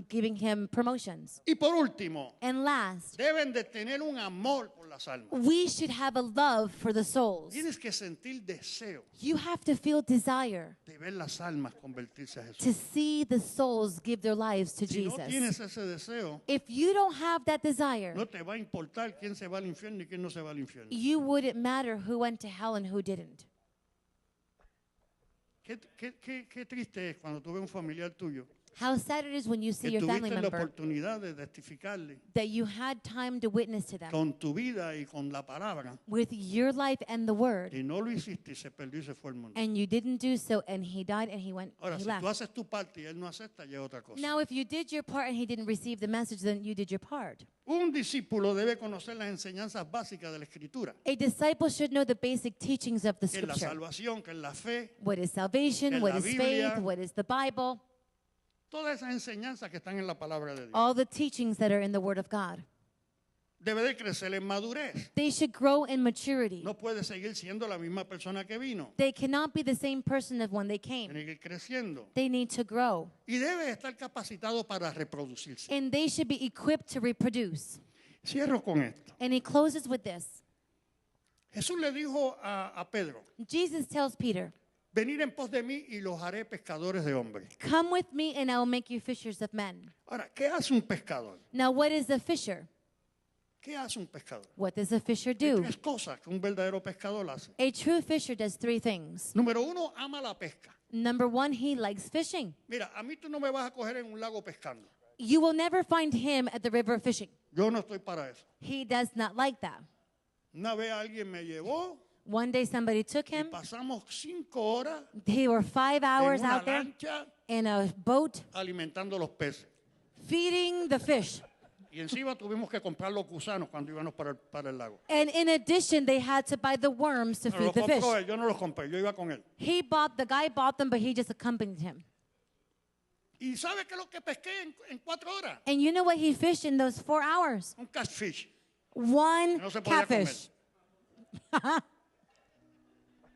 B: giving him promotions.
A: Y por último,
B: And last,
A: deben de tener un amor por las almas.
B: we should have a love for the souls.
A: Tienes que sentir deseo
B: You have to feel desire
A: de ver las almas convertirse a
B: to
A: Jesús.
B: see the souls give their lives to
A: Si no
B: Jesus.
A: tienes ese deseo,
B: If you don't have that desire,
A: no te va a importar quién se va al infierno y quién no se va al infierno.
B: you wouldn't matter who went to hell and who didn't.
A: Qué triste es cuando tú ves un familiar tuyo
B: How sad it is when you see
A: que
B: your family
A: tuviste la
B: member
A: oportunidad de testificarle
B: that you had time to witness to them
A: con tu vida y con la palabra
B: with your life and the word,
A: y no lo hiciste y se perdió y se fue al mundo.
B: and you didn't do so, and he died and he
A: Ahora, si
B: left.
A: tú haces tu parte y él no acepta, ya es otra cosa.
B: Now, if you did your part and he didn't receive the message, then you did your part.
A: Un discípulo debe conocer las enseñanzas básicas de la Escritura,
B: A disciple should know the basic teachings of the
A: que es la
B: scripture.
A: salvación, que es la fe,
B: What is salvation?
A: Es
B: What
A: la
B: is
A: Biblia.
B: faith? What is the Bible?
A: todas esas enseñanzas que están en la palabra de Dios.
B: All the teachings that are in the Word of God.
A: Debe de crecer en madurez.
B: They should grow in maturity.
A: No puede seguir siendo la misma persona que vino.
B: They cannot be the same person as when they came.
A: Tiene que ir creciendo.
B: They need to grow.
A: Y debe estar capacitado para reproducirse.
B: And they should be equipped to reproduce.
A: Cierro con esto.
B: And he closes with this.
A: Jesús le dijo a Pedro,
B: Jesus tells Peter,
A: venid en pos de mí y los haré pescadores de hombres.
B: come with me and I will make you fishers of men.
A: Ahora, ¿qué hace un pescador?
B: Now, what is a fisher?
A: ¿Qué hace un pescador?
B: What does a fisher
A: Hay
B: do?
A: 3 cosas que un verdadero pescador hace.
B: A true fisher does 3 things.
A: Número 1, ama la pesca.
B: Number 1, he likes fishing.
A: Mira, a mí tú no me vas a coger en un lago pescando.
B: You will never find him at the river fishing.
A: Yo no estoy para eso.
B: He does not like that.
A: Una vez alguien me llevó
B: One day somebody took
A: y
B: him.
A: pasamos 5 horas
B: They were 5
A: en
B: hours
A: una
B: out there
A: lancha
B: in a boat
A: alimentando los peces.
B: feeding the fish.
A: Y encima tuvimos que comprar los gusanos cuando íbamos para el lago.
B: And in addition, they had to buy the worms to
A: Pero
B: feed
A: los
B: the
A: compró
B: fish.
A: él, yo no los compré, yo iba con él.
B: The guy bought them, but he just accompanied him.
A: ¿Y sabe qué es lo que pesqué en 4 horas?
B: And you know what he fished in those 4 hours?
A: Un catfish.
B: One
A: No se podía
B: catfish.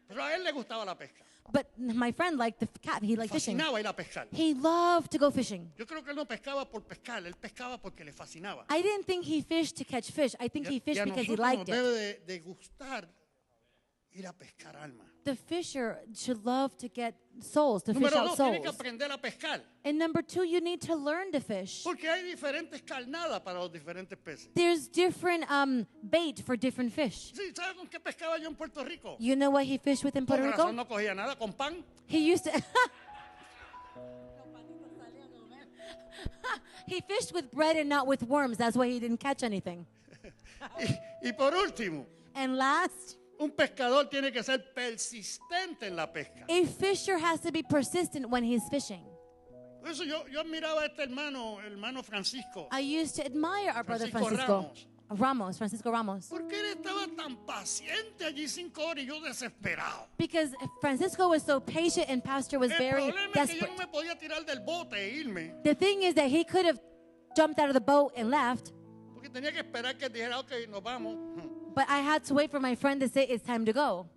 A: Pero a él le gustaba la pesca.
B: But my friend liked the cat. He liked fishing.
A: Fascinaba ir a pescar.
B: He loved to go fishing.
A: Yo creo que él no pescaba por pescar, él pescaba porque le fascinaba.
B: I didn't think he fished to catch fish. I think he
A: Y
B: fished
A: a
B: because he
A: nosotros
B: liked
A: nos
B: it.
A: debe de gustar ir a pescar almas.
B: The fisher should love to get souls, to fish
A: Número
B: out
A: 2, tiene que
B: souls.
A: aprender a pescar.
B: And number 2, you need to learn to fish.
A: Porque hay diferentes carnadas para los diferentes peces.
B: There's different bait for different fish.
A: Sí, ¿sabes con qué pescaba yo en Puerto Rico?
B: You know what he fished with in
A: Por
B: Puerto
A: razón
B: Rico?
A: no cogía nada con pan.
B: He used to. He fished with bread and not with worms. That's why he didn't catch anything.
A: Y por último,
B: And last,
A: un pescador tiene que ser persistente en la pesca.
B: a fisher has to be persistent when he's fishing.
A: Por eso yo admiraba a este hermano Francisco.
B: I used to admire our brother
A: Francisco
B: Francisco Ramos.
A: Porque él estaba tan paciente allí 5 horas y yo desesperado.
B: Because Francisco was so patient and Pastor was
A: El
B: very
A: problema es que yo
B: desperate.
A: no me podía tirar del bote e irme.
B: The thing is that he could have jumped out of the boat and left,
A: Porque tenía que esperar que él dijera, ok, nos vamos.
B: but I had to wait for my friend to say it's time to go.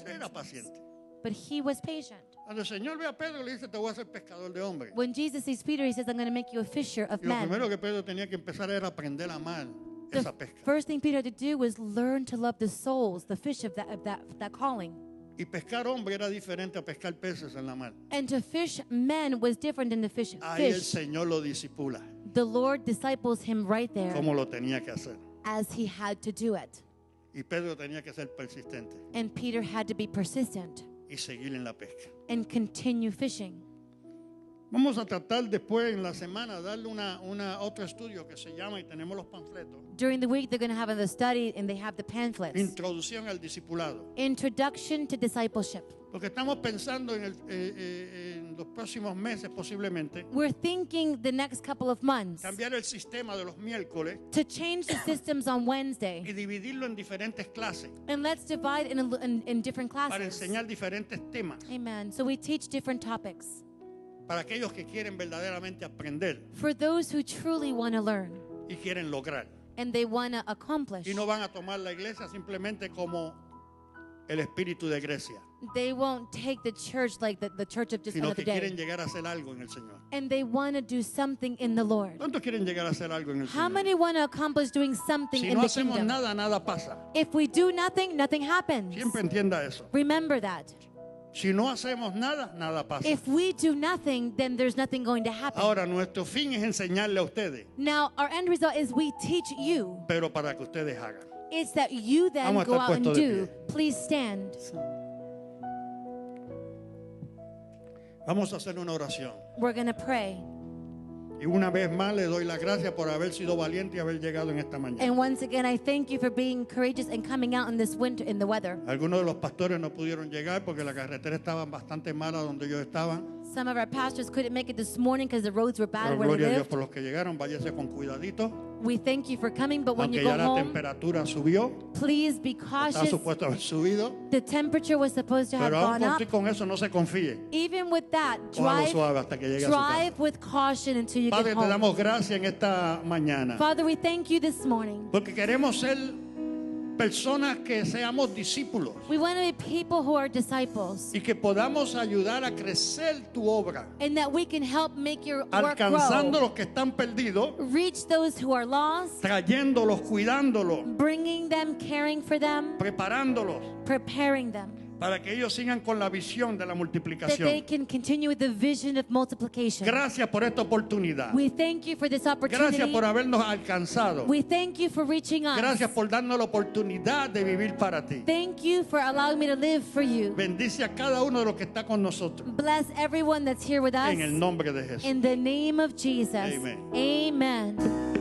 A: Él era paciente.
B: But he was patient.
A: Cuando el Señor ve a Pedro, le dice, te voy a hacer pescador de hombres.
B: When Jesus sees Peter, he says, I'm going to make you a fisher of
A: Y lo primero
B: men.
A: que Pedro tenía que empezar era aprender a amar
B: The
A: esa pesca.
B: first thing Peter had to do was learn to love the souls, the fish of that calling.
A: Y pescar hombre era diferente a pescar peces en la mar.
B: And to fish men was different than to fish
A: Ahí el
B: fish.
A: Señor lo disipula,
B: The Lord disciples him right there
A: como lo tenía que hacer.
B: as he had to do it.
A: Y Pedro tenía que ser persistente
B: And Peter had to be persistent
A: y seguir en la pesca.
B: and continue fishing.
A: Vamos a tratar después en la semana darle otro estudio que se llama, y tenemos los panfletos,
B: During the week, they're going to have a study and they have the pamphlets.
A: Introducción al Discipulado.
B: Introduction to Discipleship.
A: Porque estamos pensando en los próximos meses posiblemente
B: We're thinking the next couple of months
A: cambiar el sistema de los miércoles
B: to change the systems on
A: y
B: Wednesday.
A: dividirlo en diferentes clases
B: And let's divide in different
A: para
B: classes.
A: enseñar diferentes temas
B: Amen. So we teach different topics.
A: para aquellos que quieren verdaderamente aprender
B: For those who truly want to learn
A: y quieren lograr.
B: and they want to accomplish.
A: Y no van a tomar la iglesia simplemente como el espíritu de Grecia,
B: They won't take the church like the church of just
A: sino
B: another
A: que quieren
B: day.
A: llegar a hacer algo en el Señor.
B: And they want to do something in the Lord.
A: ¿Cuántos quieren llegar a hacer algo en el
B: How
A: Señor?
B: many want to accomplish doing something
A: Si
B: in
A: no
B: the
A: hacemos
B: kingdom?
A: nada, nada pasa.
B: If we do nothing, nothing happens.
A: Siempre entienda eso.
B: Remember that.
A: Si no hacemos nada, nada pasa.
B: If we do nothing, then there's nothing going to happen.
A: Ahora, nuestro fin es enseñarle a ustedes,
B: Now, our end result is we teach you.
A: pero para que ustedes hagan.
B: It's that you then
A: Vamos a
B: go
A: estar
B: out and
A: puestos de
B: do.
A: pie.
B: Please stand.
A: Vamos a hacer una oración.
B: We're going to pray.
A: Y una vez más le doy las gracias por haber sido valiente y haber llegado en esta mañana.
B: And once again, I thank you for being courageous and coming out in this winter, in the weather.
A: Algunos de los pastores no pudieron llegar porque la carretera estaba bastante mala donde ellos estaban.
B: Some of our pastors couldn't make it this morning because the roads were bad
A: Pero
B: where
A: gloria a
B: they
A: Dios
B: lived.
A: por los que llegaron. Váyase con cuidadito.
B: We thank you for coming, but when
A: Aunque
B: you go
A: ya la
B: home,
A: temperatura subió.
B: please be
A: Está
B: cautious.
A: supuesto haber subido.
B: The temperature was supposed to have
A: Pero aún
B: gone up.
A: con eso no se confíe.
B: Even with that,
A: Cójalo suave hasta que llegue a su casa.
B: drive with caution until you
A: Padre,
B: get
A: te
B: home.
A: damos gracias en esta mañana.
B: Father, we thank you this morning.
A: Porque queremos ser personas que seamos discípulos
B: We want to be people who are disciples
A: y que podamos ayudar a crecer tu obra,
B: and that we can help make your work
A: alcanzando
B: grow.
A: los que están perdidos,
B: Reach those who are lost,
A: trayéndolos, cuidándolos,
B: bringing them, caring for them,
A: preparándolos
B: preparing them,
A: para que ellos sigan con la visión de la
B: that they
A: multiplicación.
B: can continue with the vision of multiplication.
A: Gracias por esta oportunidad.
B: We thank you for this
A: Gracias
B: opportunity.
A: por habernos alcanzado.
B: We thank you for reaching us.
A: Gracias por darnos la oportunidad de vivir para ti.
B: Thank you for allowing me to live for you.
A: Bendice a cada uno de los que está con nosotros.
B: Bless everyone that's here with us.
A: En el nombre de Jesús.
B: In the name of Jesus.
A: Amen.
B: Amen.